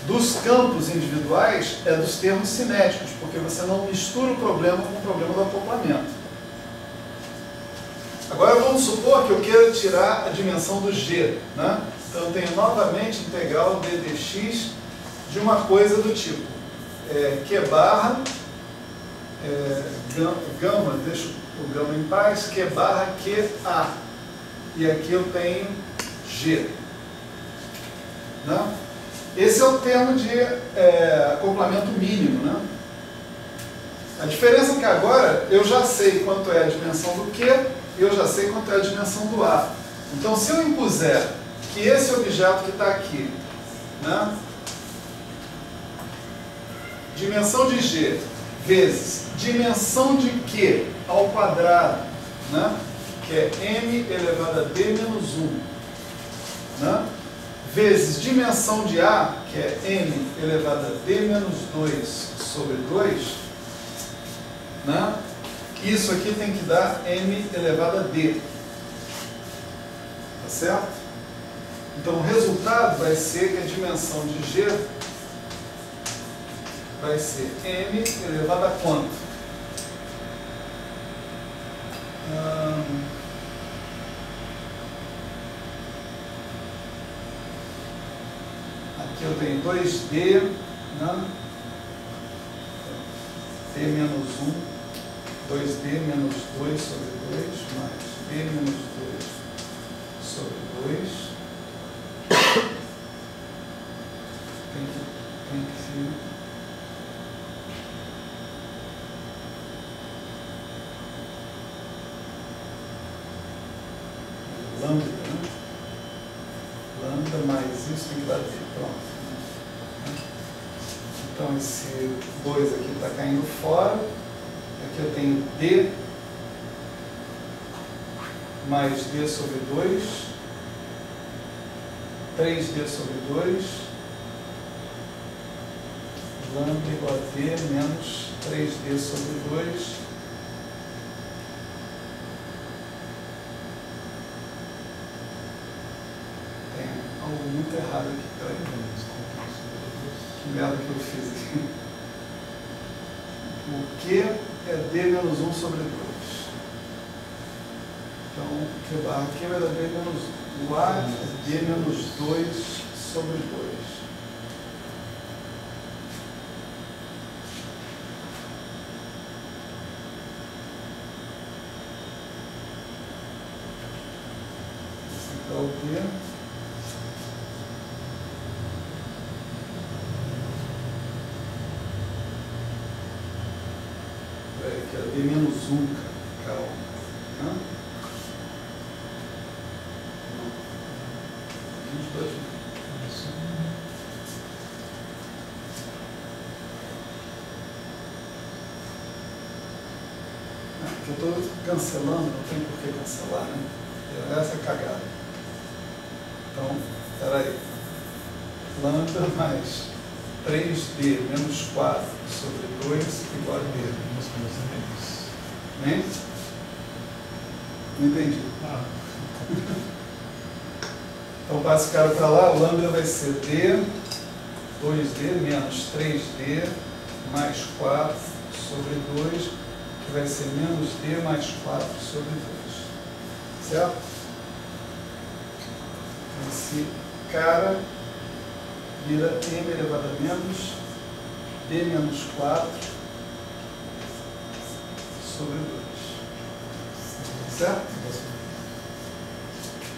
dos campos individuais é dos termos cinéticos, porque você não mistura o problema com o problema do acoplamento. Agora vamos supor que eu queira tirar a dimensão do G, né? Então eu tenho novamente integral d dx de uma coisa do tipo Q barra gama, deixa o gama em paz, Q barra QA. E aqui eu tenho G. Né? Esse é o termo de acoplamento mínimo, né? A diferença é que agora eu já sei quanto é a dimensão do Q e eu já sei quanto é a dimensão do A. Então, se eu impuser que esse objeto que está aqui, né, dimensão de G vezes dimensão de Q ao quadrado, né, que é m elevado a d menos 1, né, vezes dimensão de A, que é m elevado a d menos 2 sobre 2, né? Isso aqui tem que dar m elevado a d. Tá certo? Então o resultado vai ser que a dimensão de G vai ser m elevado a quanto? Aqui eu tenho 2D, né? D menos 1. 2D menos 2 sobre 2, mais D menos 2 sobre 2. Tem que lambda, né? Lambda mais isso tem que dar D. Pronto. Então esse 2 aqui está caindo fora. Aqui eu tenho D mais D sobre 2, 3D sobre 2, lambda igual a D menos 3D sobre 2, tem algo muito errado aqui, peraí, que merda que eu fiz aqui. O Q é D menos 1 sobre 2. Então, Q barra Q vai dar D menos 1. O A é D menos 2 sobre 2. Esse aqui é o D. Era D menos 1, Carol. Hã? Não. Os dois. Eu estou cancelando, não tem por que cancelar, né? Essa é a cagada. Então, peraí. Lambda mais 3D menos 4 sobre 2 igual a D. Né? Não entendi. Então, passo o cara para lá, o lambda vai ser D, 2D menos 3D mais 4 sobre 2, que vai ser menos D mais 4 sobre 2. Certo? Esse cara vira m elevado a menos D menos 4 sobre 2. Certo?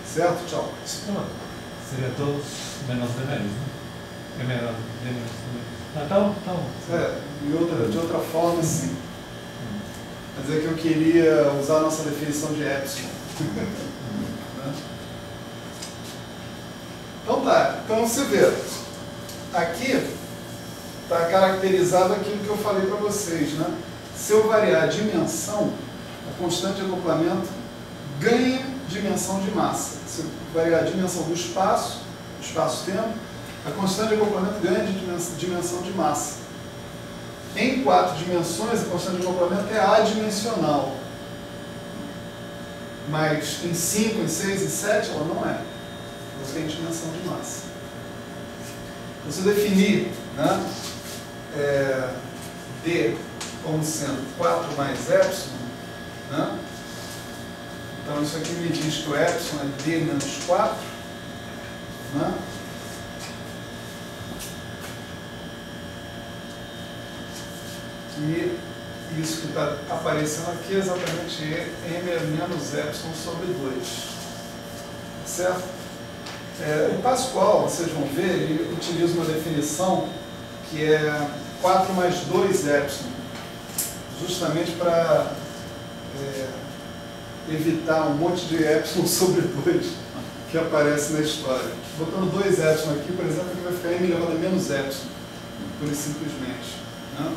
Certo? Tchau. Seria todos menos D menos, né? É menor D menos. Ah, tá bom. De outra forma, sim. Mas é que eu queria usar a nossa definição de epsilon. Então tá, então você vê, aqui está caracterizado aquilo que eu falei para vocês, né? Se eu variar a dimensão, a constante de acoplamento ganha dimensão de massa. Se eu variar a dimensão do espaço-tempo, a constante de acoplamento ganha dimensão de massa. Em 4 dimensões, a constante de acoplamento é adimensional. Mas em 5, em 6 e 7, ela não é. Ela tem dimensão de massa. Então, se eu definir, né, D como sendo 4 mais epsilon, né, então isso aqui me diz que o epsilon é D menos 4, né, e isso que está aparecendo aqui é exatamente m menos epsilon sobre 2. Certo? O Pascal, vocês vão ver, ele utiliza uma definição que é 4 mais 2 epsilon, justamente para evitar um monte de epsilon sobre 2 que aparece na história. Botando 2 epsilon aqui, por exemplo, aqui vai ficar m elevado a menos epsilon, pura e simplesmente. Né?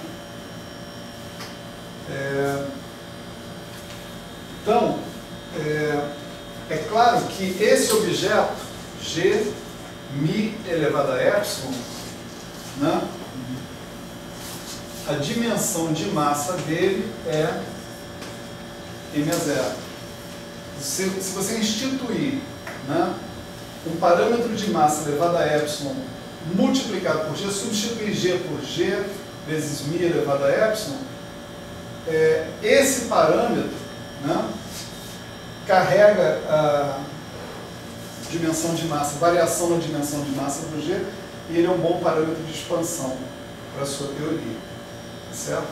Então, é claro que esse objeto, G, mi elevado a epsilon, né, a dimensão de massa dele é m a 0. Se você instituir, né, um parâmetro de massa elevado a epsilon multiplicado por G, substituir G por G vezes mi elevado a epsilon, esse parâmetro, né, carrega a dimensão de massa, variação na dimensão de massa do G, e ele é um bom parâmetro de expansão para a sua teoria. Certo?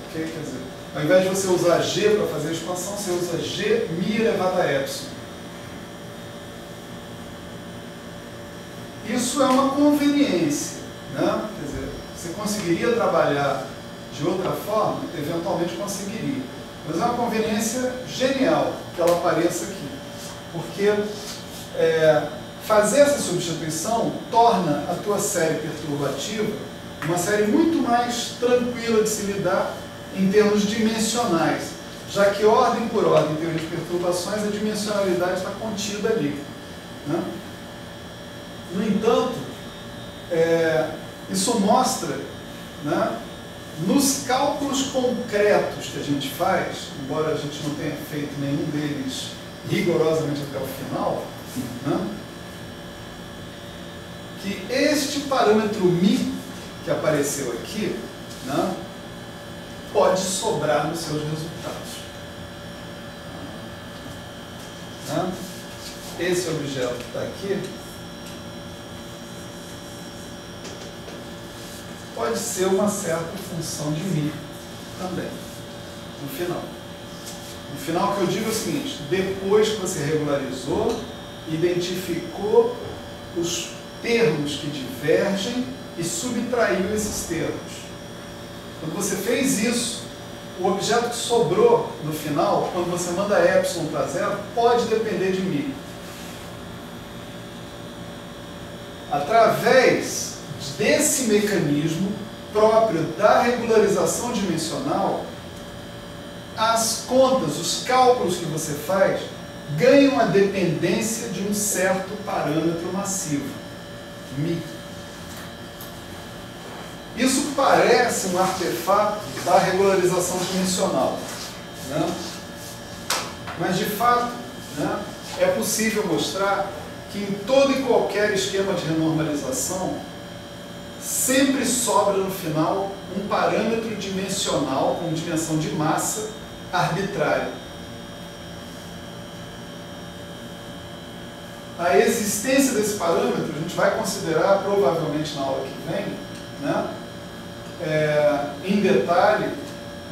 Ok? Quer dizer, ao invés de você usar G para fazer a expansão, você usa G mi elevado a epsilon. Isso é uma conveniência, né? Quer dizer, você conseguiria trabalhar de outra forma? Eventualmente conseguiria. Mas é uma conveniência genial que ela apareça aqui. Porque fazer essa substituição torna a tua série perturbativa uma série muito mais tranquila de se lidar em termos dimensionais, já que ordem por ordem, em teoria de perturbações, a dimensionalidade está contida ali. Né? No entanto, isso mostra, né, nos cálculos concretos que a gente faz, embora a gente não tenha feito nenhum deles rigorosamente até o final, né, que este parâmetro mi que apareceu aqui, né, pode sobrar nos seus resultados. Né? Esse objeto que está aqui pode ser uma certa função de mi também, no final. No final, o que eu digo é o seguinte: depois que você regularizou, identificou os termos que divergem e subtraiu esses termos. Quando você fez isso, o objeto que sobrou no final, quando você manda epsilon para zero, pode depender de μ. Através desse mecanismo próprio da regularização dimensional, as contas, os cálculos que você faz, ganham a dependência de um certo parâmetro massivo, μ. Isso parece um artefato da regularização dimensional, né? Mas, de fato, né, é possível mostrar que em todo e qualquer esquema de renormalização, sempre sobra no final um parâmetro dimensional, com dimensão de massa, arbitrário. A existência desse parâmetro a gente vai considerar provavelmente na aula que vem, né? Em detalhe,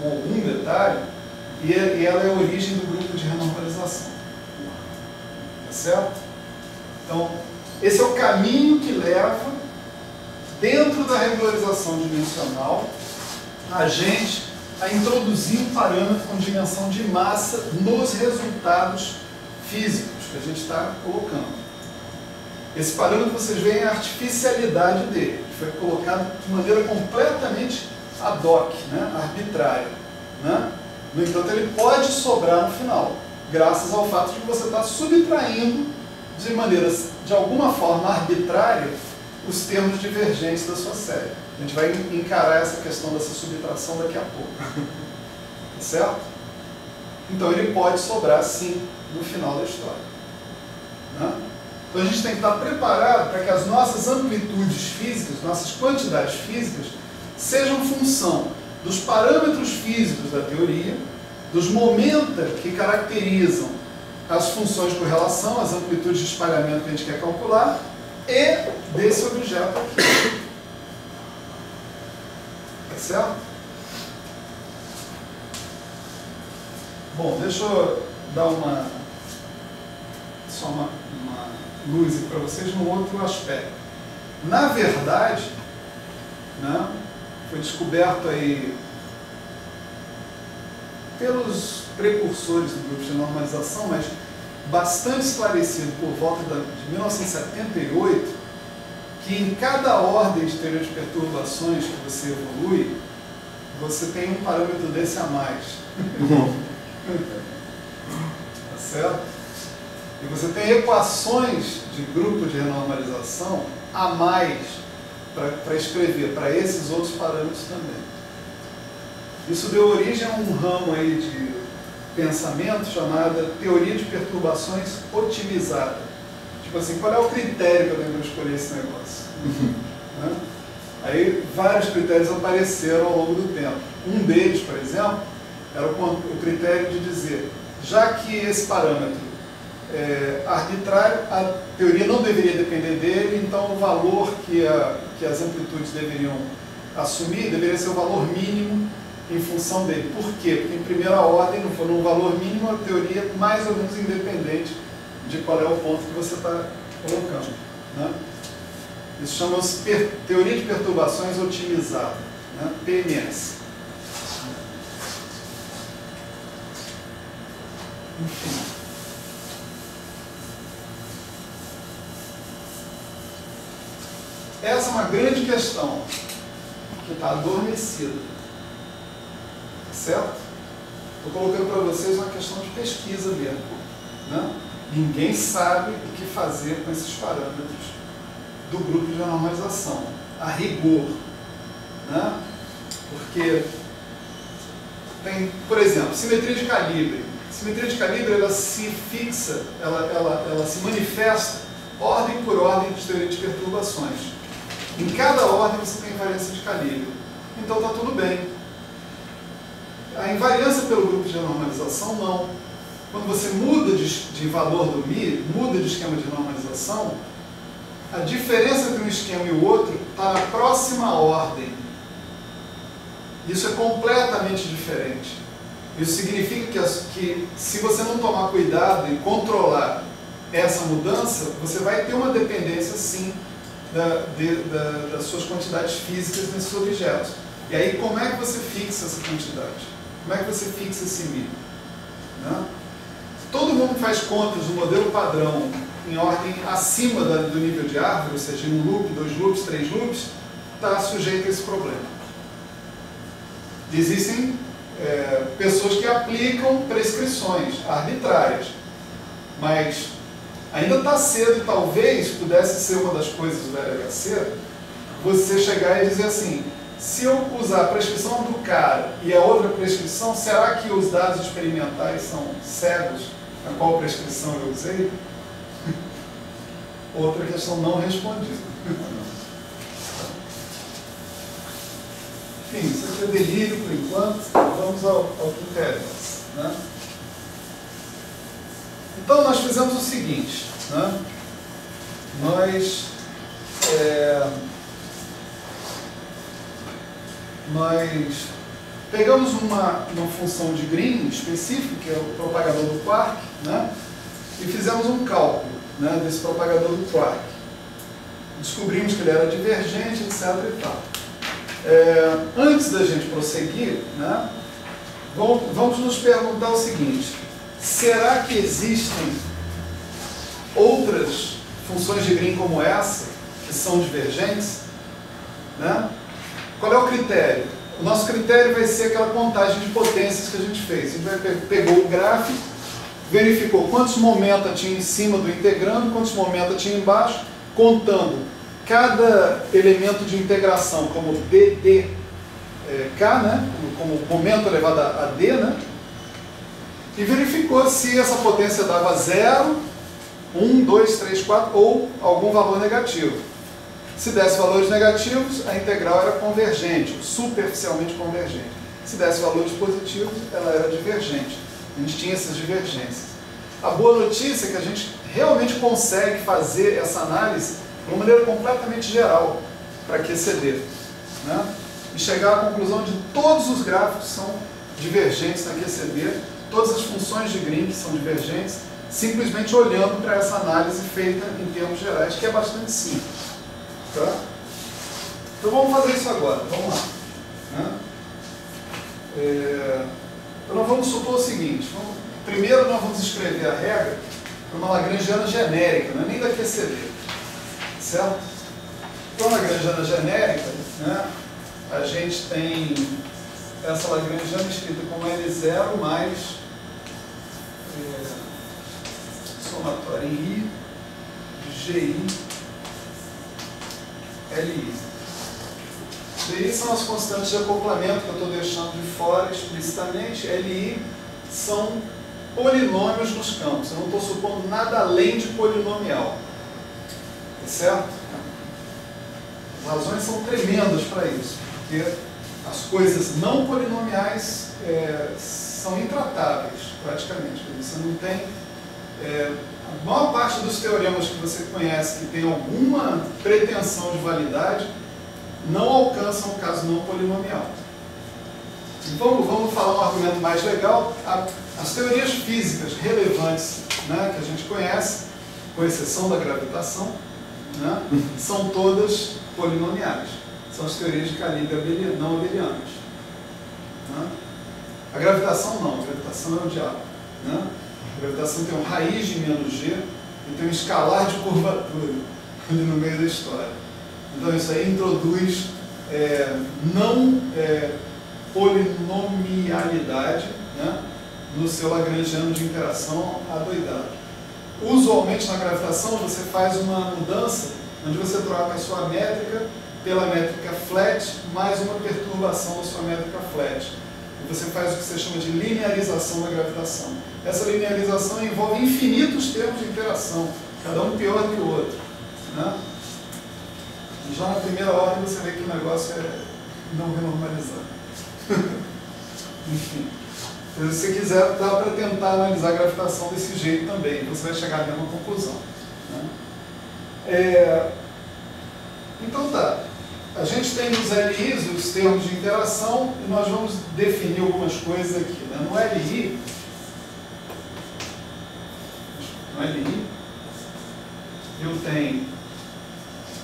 com algum detalhe, e ela é a origem do grupo de renormalização. Tá certo? Então, esse é o caminho que leva, dentro da regularização dimensional, a gente a introduzir um parâmetro com dimensão de massa nos resultados físicos que a gente está colocando. Esse parâmetro, vocês veem a artificialidade dele, que foi colocado de maneira completamente ad hoc, né? Arbitrária, né? No entanto, ele pode sobrar no final, graças ao fato de que você está subtraindo de maneira, de alguma forma arbitrária, os termos divergentes da sua série. A gente vai encarar essa questão dessa subtração daqui a pouco. Tá certo? Então ele pode sobrar sim no final da história. Né? Então a gente tem que estar preparado para que as nossas amplitudes físicas, nossas quantidades físicas, sejam função dos parâmetros físicos da teoria, dos momenta que caracterizam as funções de correlação, as amplitudes de espalhamento que a gente quer calcular, e desse objeto aqui. Tá certo? Bom, deixa eu dar só uma luz para vocês num outro aspecto. Na verdade, né, foi descoberto aí pelos precursores do grupo de normalização, mas bastante esclarecido por volta de 1978, que em cada ordem de teoria de perturbações que você evolui, você tem um parâmetro desse a mais. Tá certo? E você tem equações de grupo de renormalização a mais para escrever para esses outros parâmetros também. Isso deu origem a um ramo aí de pensamento chamado teoria de perturbações otimizada. Tipo assim, qual é o critério que eu tenho para escolher esse negócio? Né? Aí vários critérios apareceram ao longo do tempo. Um deles, por exemplo, era o critério de dizer, já que esse parâmetro é arbitrário, a teoria não deveria depender dele, então o valor que as amplitudes deveriam assumir deveria ser o valor mínimo em função dele. Por quê? Porque em primeira ordem, no valor mínimo, a teoria é mais ou menos independente de qual é o ponto que você está colocando. Né? Isso chama-se teoria de perturbações otimizada, né? PMS. Enfim. Essa é uma grande questão que está adormecida. Certo? Estou colocando para vocês uma questão de pesquisa mesmo. Né? Ninguém sabe o que fazer com esses parâmetros do grupo de normalização, a rigor. Né? Porque tem, por exemplo, simetria de calibre. Simetria de calibre, ela se fixa, ela se manifesta ordem por ordem de teoria de perturbações. Em cada ordem você tem invariância de calibre. Então está tudo bem. A invariância pelo grupo de normalização, não. Quando você muda de valor do μ, muda de esquema de normalização, a diferença entre um esquema e o outro está na próxima ordem. Isso é completamente diferente. Isso significa que se você não tomar cuidado e controlar essa mudança, você vai ter uma dependência, sim, das suas quantidades físicas nesses objetos. E aí, como é que você fixa essa quantidade? Como é que você fixa esse μ? Né? Todo mundo faz contas do modelo padrão em ordem acima do nível de árvore, ou seja, em um loop, 2 loops, 3 loops, está sujeito a esse problema. Existem pessoas que aplicam prescrições arbitrárias, mas ainda está cedo, talvez pudesse ser uma das coisas do LHC, você chegar e dizer assim, se eu usar a prescrição do cara e a outra prescrição, será que os dados experimentais são cegos a qual prescrição eu usei? Outra questão não respondida. Enfim, isso aqui é delírio por enquanto, vamos ao que interessa. Né? Então, nós fizemos o seguinte, né? Nós pegamos uma função de Green específica, que é o propagador do quark, né? E fizemos um cálculo, né, desse propagador do quark. Descobrimos que ele era divergente, etc. e tal. Antes da gente prosseguir, né, vamos nos perguntar o seguinte: será que existem outras funções de Green como essa, que são divergentes? Né? Qual é o critério? O nosso critério vai ser aquela contagem de potências que a gente fez. A gente pegou o gráfico, verificou quantos momenta tinha em cima do integrando, quantos momenta tinha embaixo, contando cada elemento de integração como ddk, né? Como momento elevado a d, né? E verificou se essa potência dava 0, 1, 2, 3, 4 ou algum valor negativo. Se desse valores negativos, a integral era convergente, superficialmente convergente. Se desse valores positivos, ela era divergente. A gente tinha essas divergências. A boa notícia é que a gente realmente consegue fazer essa análise de uma maneira completamente geral para QCD, né? E chegar à conclusão de que todos os gráficos são divergentes na QCD, todas as funções de Green são divergentes, simplesmente olhando para essa análise feita em termos gerais, que é bastante simples. Tá? Então vamos fazer isso agora, vamos lá. Né? Então nós vamos supor o seguinte: primeiro nós vamos escrever a regra para uma lagrangiana genérica, não é nem da QCD, certo? Então, a lagrangiana genérica, né, a gente tem essa lagrangiana escrita como L0 mais somatória em I de GI LI. GI são as constantes de acoplamento que eu estou deixando de fora explicitamente. LI são polinômios nos campos. Eu não estou supondo nada além de polinomial. Certo? As razões são tremendas para isso, porque as coisas não polinomiais são intratáveis, praticamente. Você não tem... a maior parte dos teoremas que você conhece que tem alguma pretensão de validade não alcançam o caso não polinomial. Então, vamos falar um argumento mais legal. As teorias físicas relevantes, né, que a gente conhece, com exceção da gravitação, né, são todas polinomiais. São as teorias de calibre não abelianas. Né? A gravitação não, a gravitação é o diabo. Né? A gravitação tem um raiz de menos g e tem um escalar de curvatura ali no meio da história. Então isso aí introduz não polinomialidade, né, no seu lagrangiano de interação adoidado. Usualmente na gravitação você faz uma mudança onde você troca a sua métrica pela métrica flat mais uma perturbação da sua métrica flat. E você faz o que você chama de linearização da gravitação. Essa linearização envolve infinitos termos de interação, cada um pior que o outro. Né? E já na primeira ordem você vê que o negócio é não renormalizado. Enfim. Se você quiser, dá para tentar analisar a gravitação desse jeito também, você vai chegar à mesma conclusão. Né? Então tá, a gente tem nos LIs os termos de interação e nós vamos definir algumas coisas aqui. Né? No LI, eu tenho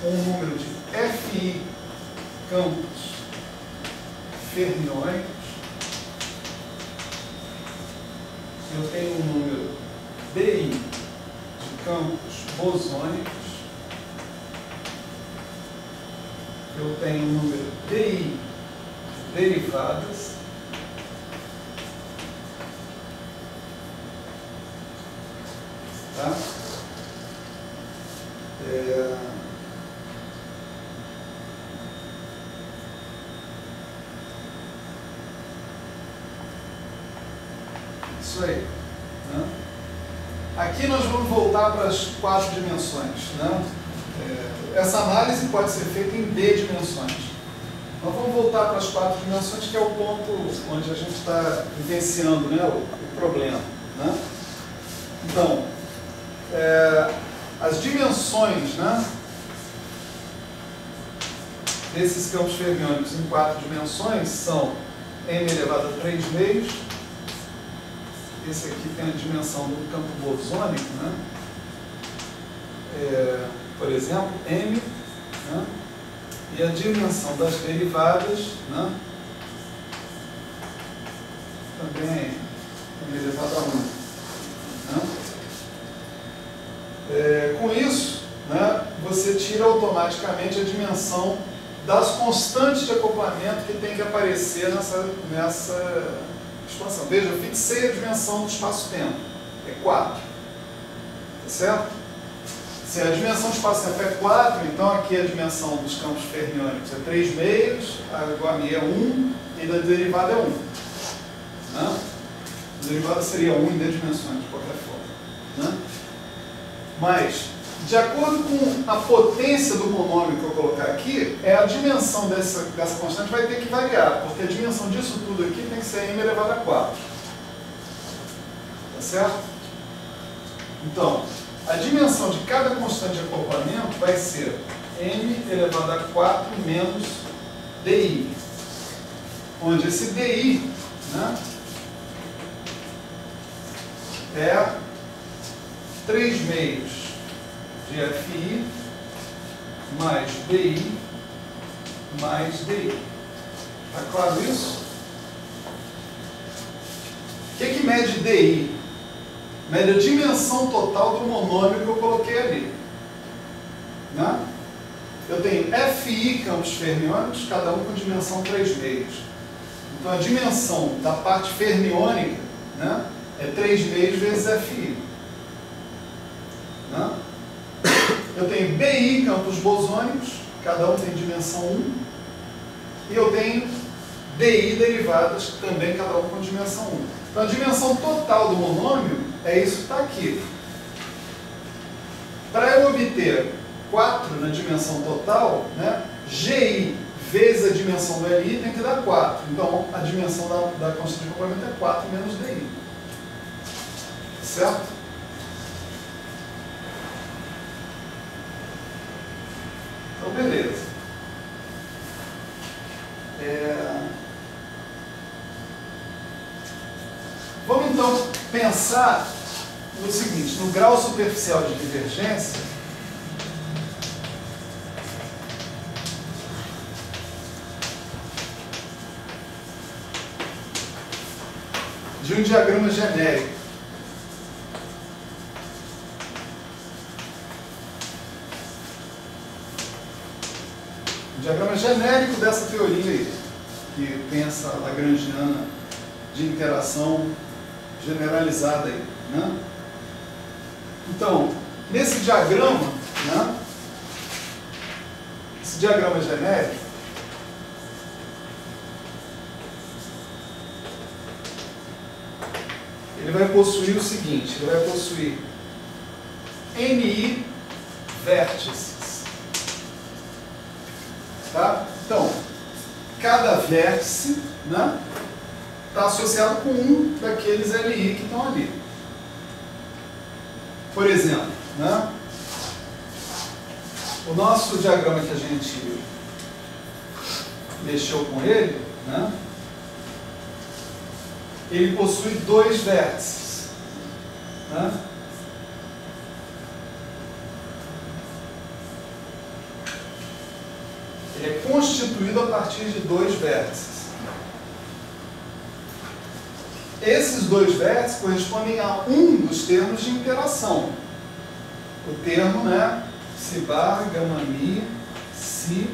um número de FI campos fermiônicos, eu tenho um número DI de campos bosônicos, eu tenho um número DI de derivadas, tá? Isso aí, né? Aqui nós vamos voltar para as 4 dimensões, né? Essa análise pode ser feita em D dimensões. Nós vamos voltar para as 4 dimensões, que é o ponto onde a gente está vivenciando, né, o problema, né? Então, as dimensões, né, desses campos fermiônicos em 4 dimensões são m elevado a 3 meios. Esse aqui tem a dimensão do campo bosônico, né? Por exemplo, m, né? E a dimensão das derivadas, né? Também é m elevado a 1. Né? Com isso, né, você tira automaticamente a dimensão das constantes de acoplamento que tem que aparecer nessa expansão. Veja, eu fixei a dimensão do espaço-tempo, é 4, tá certo? Se a dimensão do espaço-tempo é 4, então aqui a dimensão dos campos fermiônicos é 3 meios, a Guami é 1 e da derivada é 1. Né? A derivada seria 1 em D dimensões, de qualquer forma. Né? Mas, de acordo com a potência do monômio que eu colocar aqui, a dimensão dessa constante vai ter que variar, porque a dimensão disso tudo aqui tem que ser m elevado a 4. Tá certo? Então, a dimensão de cada constante de acoplamento vai ser m elevado a 4 menos di, onde esse di, né, é 3 meios de FI mais DI mais DI. Está claro isso? O que mede DI? Mede a dimensão total do monômio que eu coloquei ali. Né? Eu tenho FI campos fermiônicos, cada um com dimensão 3 meios. Então a dimensão da parte fermiônica, né, é 3 meios vezes FI. Né? Eu tenho BI campos bosônicos, cada um tem dimensão 1. E eu tenho DI derivadas, também cada um com dimensão 1. Então a dimensão total do monômio é isso que está aqui. Para eu obter 4 na dimensão total, né, GI vezes a dimensão do LI tem que dar 4. Então a dimensão da constante de acoplamento é 4 menos DI. Certo? Então, beleza. Vamos então pensar no seguinte, no grau superficial de divergência, de um diagrama genérico. Diagrama genérico dessa teoria aí, que pensa a lagrangiana de interação generalizada aí, né? Então, nesse diagrama, né, esse diagrama genérico, ele vai possuir o seguinte, ele vai possuir NI vértices. Tá? Então, cada vértice, né, está associado com um daqueles LI que estão ali. Por exemplo, né, o nosso diagrama que a gente mexeu com ele, né, ele possui 2 vértices. Né? Ele é constituído a partir de 2 vértices. esses dois vértices correspondem a um dos termos de interação. O termo, né? Si bar, gama mi, si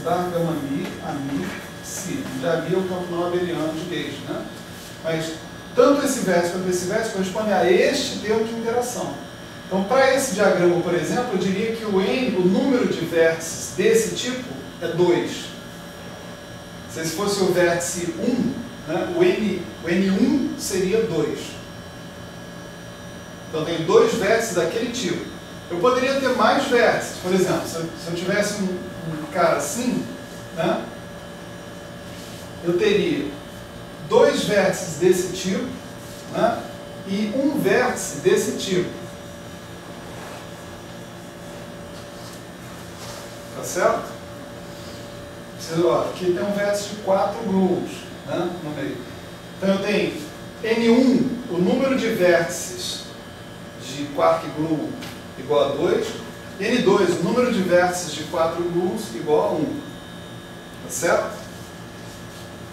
bar, gama mi, ami, si. Já vi o campo não abeliano de Gauge, né? Mas tanto esse vértice quanto esse vértice correspondem a este termo de interação. Então, para esse diagrama, por exemplo, eu diria que o número de vértices desse tipo é 2. Se fosse o vértice 1, né, o N1 seria 2. Então, tem 2 vértices daquele tipo. Eu poderia ter mais vértices. Por exemplo, se eu tivesse um cara assim, né, eu teria 2 vértices desse tipo, né, e um vértice desse tipo. Tá certo? Aqui tem um vértice de 4 gluons, né, no meio. Então eu tenho N1, o número de vértices de quark gluon igual a 2, e N2, o número de vértices de 4 gluons igual a 1. Tá certo?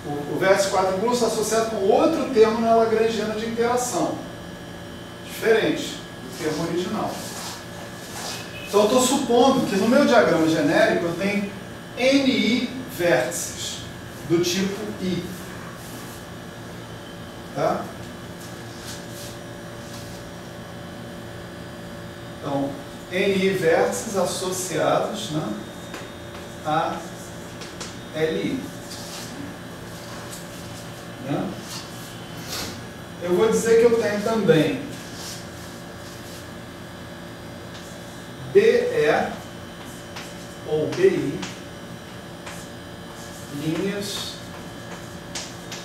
O vértice 4 gluons está associado com outro termo na lagrangiana de interação, diferente do termo original. Então eu estou supondo que no meu diagrama genérico eu tenho Ni vértices do tipo I. Tá? Então, Ni vértices associados, né, a Li. Né? Eu vou dizer que eu tenho também BE ou BI, linhas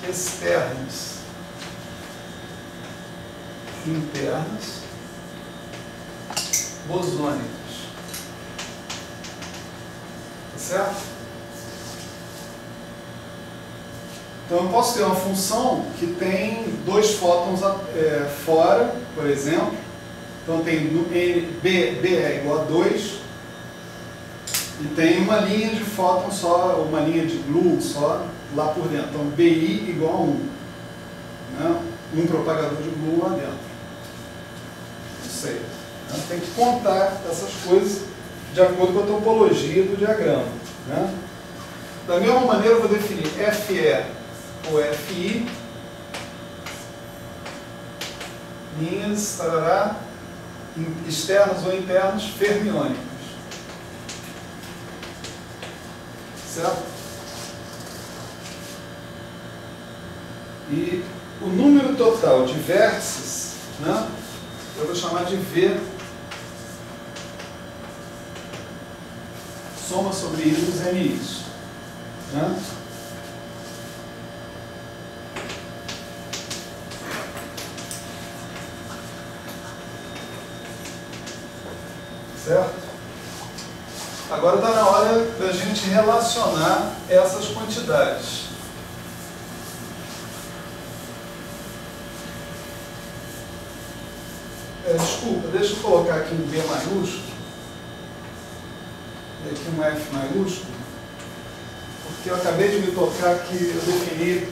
externas, internas, bosônicas. Tá certo? Então eu posso ter uma função que tem 2 fótons fora, por exemplo. Então tem B é igual a 2 e tem uma linha de fóton só, uma linha de gluon só lá por dentro. Então BI igual a 1. Né? Um propagador de gluon lá dentro. Não sei. Tem que contar essas coisas de acordo com a topologia do diagrama. Né? Da mesma maneira eu vou definir FE ou FI, linhas, tarará, externas ou internas, fermiônicas. Certo? E o número total de vértices, né, eu vou chamar de V, soma sobre I dos NIs. Né? Certo? Agora está na hora da gente relacionar essas quantidades. Desculpa, deixa eu colocar aqui um B maiúsculo e aqui um F maiúsculo, porque eu acabei de me tocar que eu defini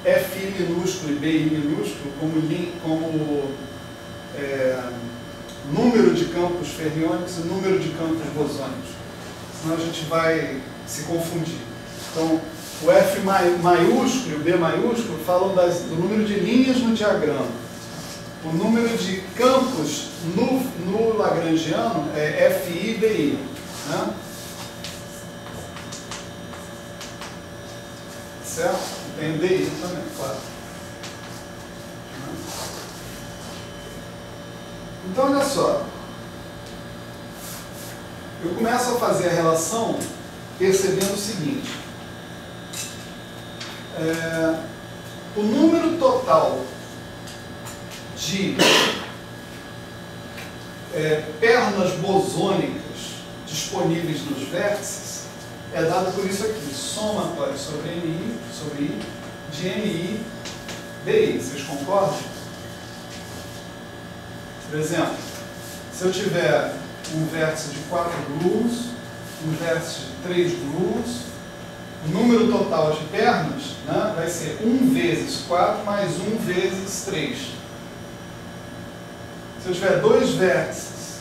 FI minúsculo e BI minúsculo como número de campos fermiônicos e número de campos bosônicos. Senão a gente vai se confundir. Então, o F maiúsculo e o B maiúsculo falam do número de linhas no diagrama. O número de campos no lagrangiano é FI e BI. Né? Certo? Tem o DI também, claro. Então, olha só. Eu começo a fazer a relação percebendo o seguinte. O número total de pernas bosônicas disponíveis nos vértices é dado por isso aqui, somatório sobre NI, sobre I, de NI, BI. Vocês concordam? Por exemplo, se eu tiver um vértice de 4 gluons, um vértice de 3 gluons, o número total de pernas, né, vai ser 1 vezes 4 mais 1 vezes 3. Se eu tiver 2 vértices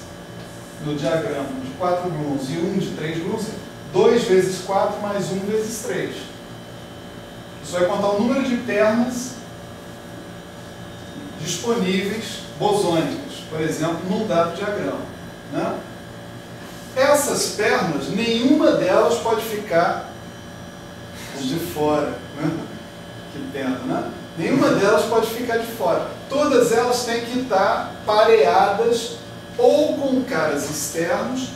no diagrama de 4 gluons e 1 de 3 gluons, 2 vezes 4 mais 1 vezes 3. Isso vai contar o número de pernas disponíveis bosônicas, por exemplo, num dado diagrama, né? Essas pernas, nenhuma delas pode ficar de fora, né? Que pena, né? Nenhuma delas pode ficar de fora. Todas elas têm que estar pareadas ou com caras externos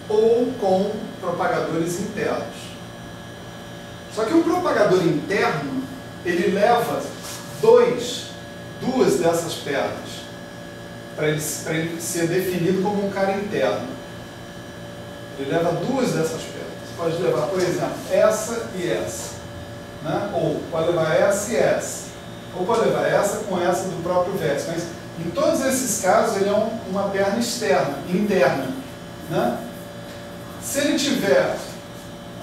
ou com propagadores internos. Só que o propagador interno, ele leva duas dessas pernas para ele ser definido como um cara interno. Ele leva 2 dessas pernas. Pode levar, por exemplo, essa e essa, né? Ou pode levar essa e essa, ou pode levar essa com essa do próprio vértice. Mas em todos esses casos ele é uma perna interna, né? Se ele tiver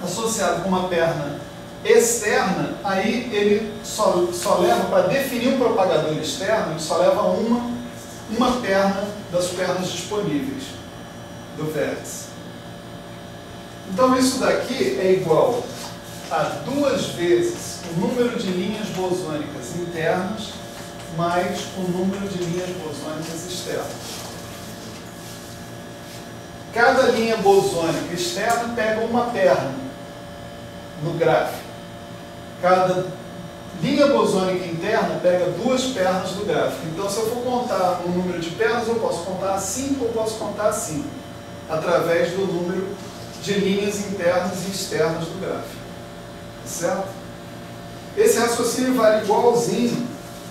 associado com uma perna externa, aí ele só leva, para definir um propagador externo, ele só leva uma perna das pernas disponíveis do vértice. Então isso daqui é igual a 2 vezes o número de linhas bosônicas internas mais o número de linhas bosônicas externas. Cada linha bosônica externa pega uma perna no gráfico. Cada linha bosônica interna pega 2 pernas do gráfico. Então, se eu for contar o número de pernas, eu posso contar 5 ou posso contar 5, através do número de linhas internas e externas do gráfico. Certo? Esse raciocínio vale igualzinho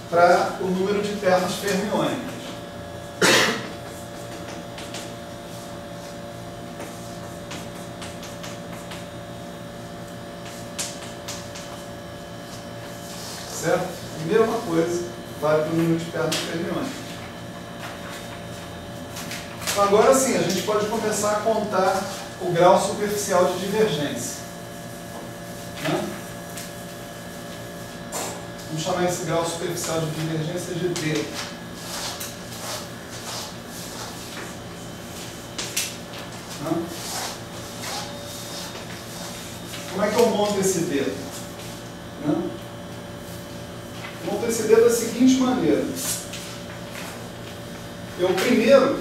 para o número de pernas fermiônicas. Certo? Primeira uma coisa, vale para o número de pernas fermiônicas. Então, agora sim, a gente pode começar a contar o grau superficial de divergência. Né? Vamos chamar esse grau superficial de divergência de D. Né? Como é que eu monto esse D? Né? Eu monto esse D da seguinte maneira. Eu primeiro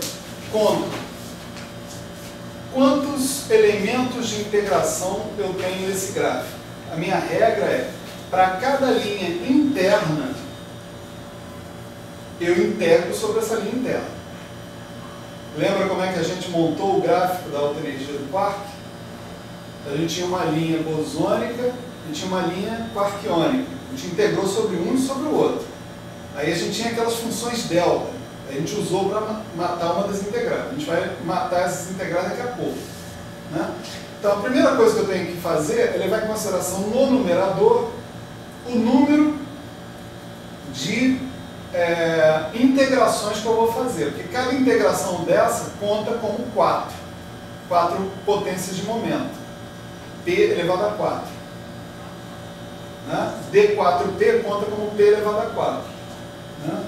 conto quantos elementos de integração eu tenho nesse gráfico. A minha regra é, para cada linha interna, eu integro sobre essa linha interna. Lembra como é que a gente montou o gráfico da alta energia do quark? A gente tinha uma linha bosônica e tinha uma linha quarkiônica. A gente integrou sobre um e sobre o outro. Aí a gente tinha aquelas funções delta. A gente usou para matar uma das integrais. A gente vai matar essas integrais daqui a pouco. Né? Então a primeira coisa que eu tenho que fazer é levar em consideração no numerador o número de integrações que eu vou fazer. Porque cada integração dessa conta como 4 potências de momento. P elevado a 4. Né? D4P conta como P elevado a 4. Né?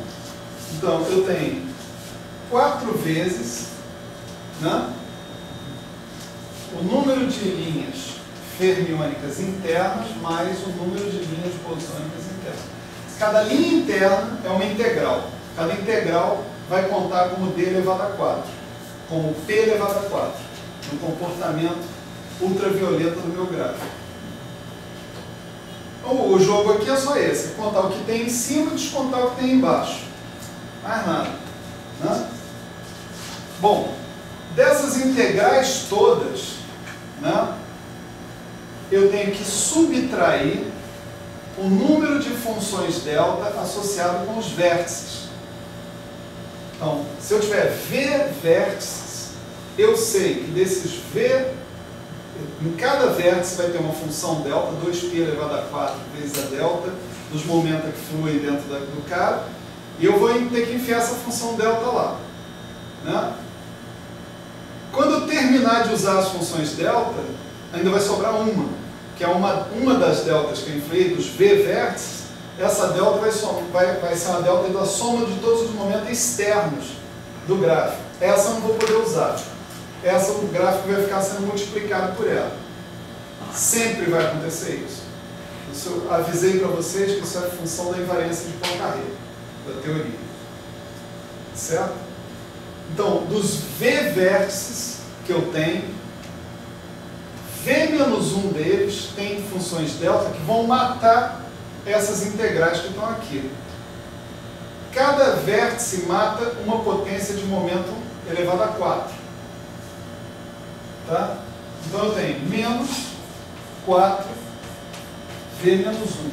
Então, eu tenho 4 vezes, né, o número de linhas fermiônicas internas mais o número de linhas bosônicas internas. Cada linha interna é uma integral. Cada integral vai contar como D elevado a 4, como P elevado a 4, no comportamento ultravioleta do meu gráfico. Então, o jogo aqui é só esse, é contar o que tem em cima e descontar o que tem embaixo. Mais nada. Né? Bom, dessas integrais todas, né, eu tenho que subtrair o número de funções delta associado com os vértices. Então, se eu tiver V vértices, eu sei que desses V, em cada vértice vai ter uma função delta, 2π elevado a 4 vezes a delta, dos momentos que fluem dentro do cara, e eu vou ter que enfiar essa função delta lá. Né? Quando eu terminar de usar as funções delta, ainda vai sobrar uma, que é uma das deltas que eu influí, dos V vértices, essa delta vai ser uma delta da soma de todos os momentos externos do gráfico. Essa eu não vou poder usar. Essa, o gráfico vai ficar sendo multiplicado por ela. Sempre vai acontecer isso. Isso eu avisei para vocês que isso é função da invariância de Poincaré, da teoria. Certo? Então, dos V vértices que eu tenho, V menos um deles tem funções delta que vão matar essas integrais que estão aqui. Cada vértice mata uma potência de momento elevado a 4. Tá? Então eu tenho menos 4 V menos 1.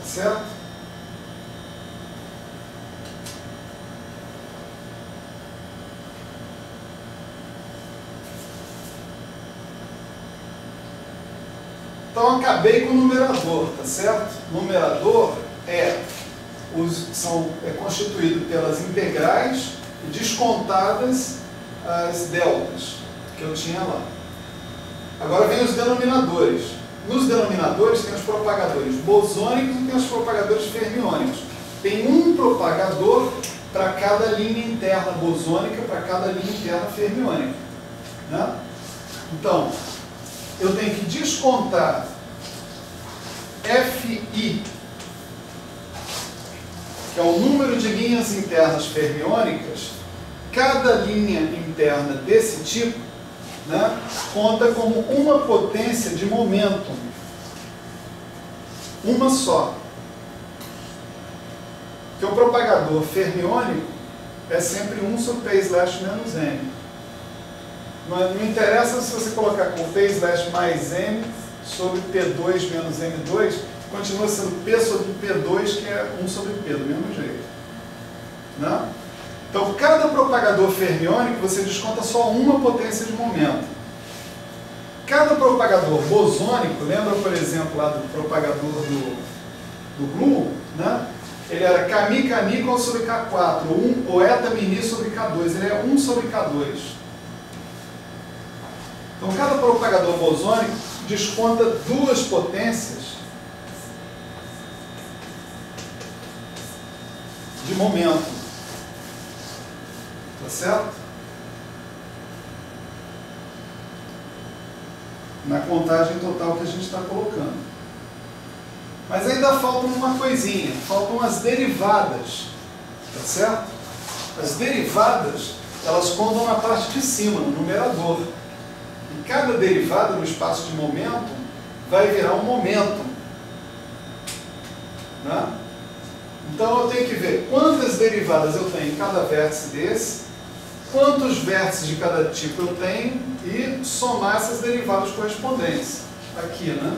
Certo? Então, acabei com o numerador, tá certo? O numerador é constituído pelas integrais descontadas as deltas que eu tinha lá. Agora vem os denominadores. Nos denominadores tem os propagadores bosônicos e tem os propagadores fermiônicos. Tem um propagador para cada linha interna bosônica, para cada linha interna fermiônica. Né? Então, eu tenho que descontar Fi, que é o número de linhas internas fermiônicas. Cada linha interna desse tipo, né, conta como uma potência de momento. Uma só. Porque o propagador fermiônico é sempre 1 sobre P slash menos M. Não interessa se você colocar com P slash mais M sobre P2 menos M2, continua sendo P sobre P2, que é 1 sobre P, do mesmo jeito. Né? Então, cada propagador fermiônico, você desconta só uma potência de momento. Cada propagador bosônico, lembra, por exemplo, lá do propagador do Bloom, né? Ele era Kmi igual sobre K4, ou eta mini sobre K2, ele é 1 sobre K2. Então, cada propagador bosônico desconta duas potências de momento. Tá certo? Na contagem total que a gente está colocando. Mas ainda falta uma coisinha, faltam as derivadas. Tá certo? As derivadas, elas contam na parte de cima, no numerador. E cada derivada no espaço de momento vai virar um momento. Né? Então eu tenho que ver quantas derivadas eu tenho em cada vértice desse, quantos vértices de cada tipo eu tenho e somar essas derivadas correspondentes. Aqui, né?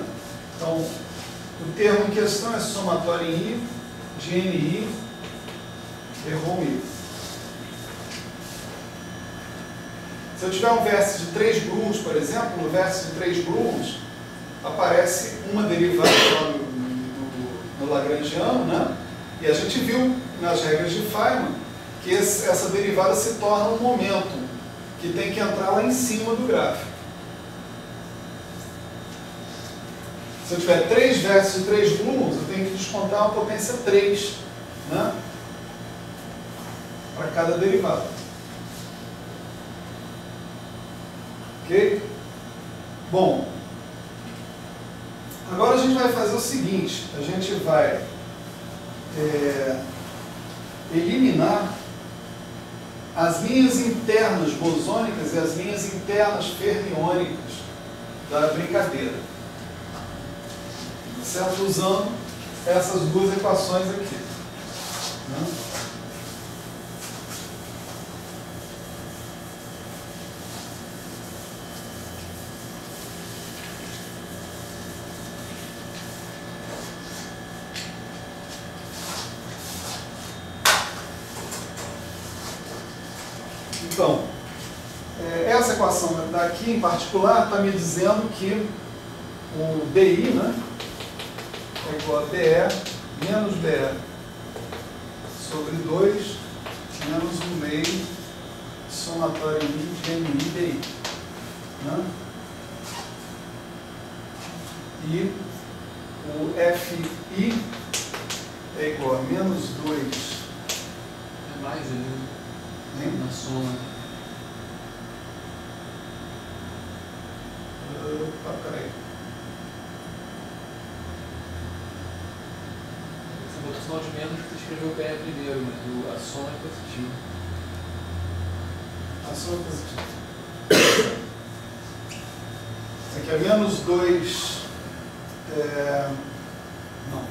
Então, o termo em questão é somatório em I, GNI, errou I. Se eu tiver um vértice de 3 grumos, por exemplo, no vértice de 3 grumos, aparece uma derivada lá no Lagrangiano, né? E a gente viu nas regras de Feynman que essa derivada se torna um momento que tem que entrar lá em cima do gráfico. Se eu tiver 3 vértices de 3 grumos, eu tenho que descontar uma potência 3, né? Para cada derivada. Ok? Bom, agora a gente vai fazer o seguinte, a gente vai eliminar as linhas internas bosônicas e as linhas internas fermiônicas da brincadeira. Certo? Usando essas duas equações aqui. Né? Então, essa equação daqui em particular está me dizendo que o BI, né, é igual a BE menos BE sobre 2 menos 1 meio somatório de NI DI. Né? e o FI é igual a menos 2. É mais ali, na soma. Opa, peraí. Você botou sinal de menos porque você escreveu o PE primeiro, mas a soma é positiva. A soma é positiva. Isso aqui é menos 2. Não.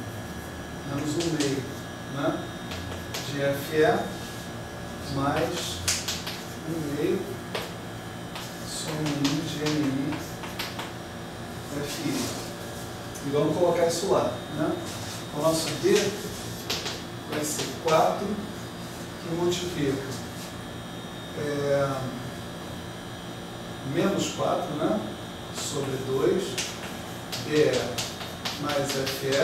Menos 1 meio, né? De FE mais 1 meio soma 1 de NI FI. E vamos colocar isso lá, né? O nosso D vai ser 4 que multiplica menos 4, né? Sobre 2 DE mais FE,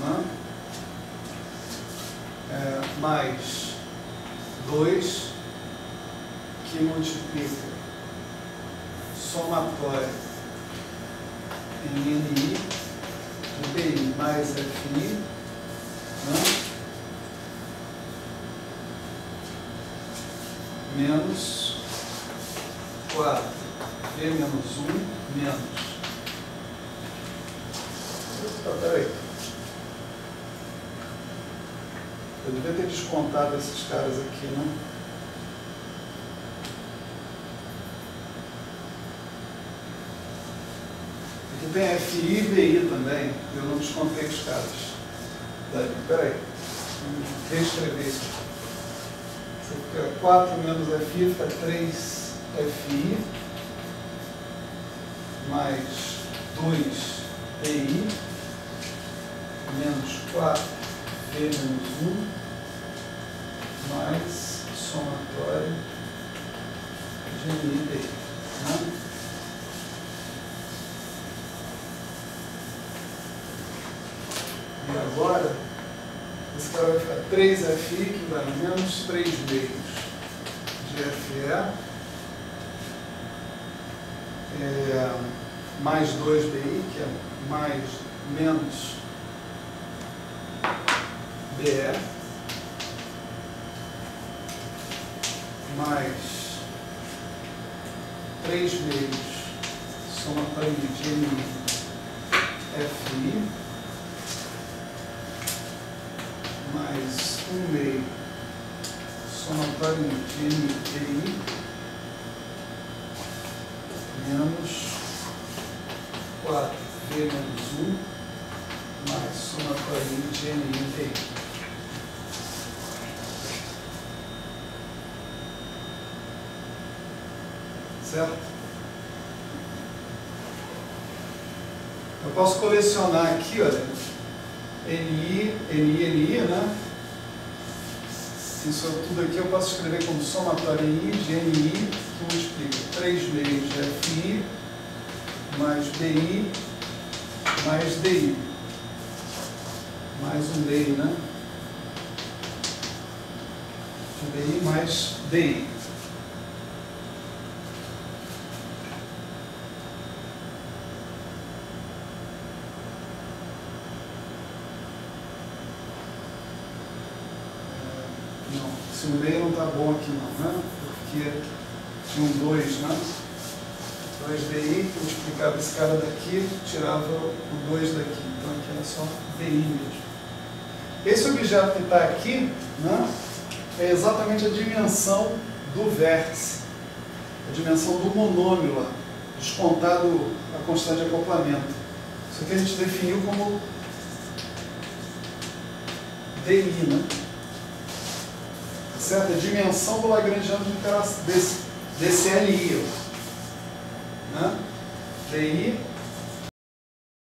né? Mais 2 que multiplica somatório em NI de BI mais FI, né? Menos 4 V menos 1 menos. Peraí. Eu devia ter descontado esses caras aqui, né? Aqui tem FI e BI também. Eu não descontei os caras. Peraí. Vou reescrever isso aqui. Isso fica 4 menos FI, fica 3 FI. Mais 2 BI. Menos 4 V menos 1. Mais somatório de NI BI. Né? E agora, esse cara vai ficar 3FI, que dá menos 3 meios de FE, mais 2BI, que é mais menos BE, mais 3 meios somatório de NI FI, mais 1 meio somatório de NI menos 4 V menos 1 mais somatório de NI. Certo? Eu posso colecionar aqui, olha, NI, né? Isso tudo aqui eu posso escrever como somatório I de NI, que multiplica 3 meios de FI mais BI mais DI. Mais 1 meio, né? De BI mais DI. Não, esse 1 meio não está bom aqui não, né? Porque tinha um 2, né? 2DI, que multiplicava esse cara daqui, tirava o 2 daqui. Então aqui era só DI mesmo. Esse objeto que está aqui, né, é exatamente a dimensão do vértice. A dimensão do monômio lá, descontado a constante de acoplamento. Isso aqui a gente definiu como DI, né? Certo? A dimensão do lagrangiano desse LI. Né? DI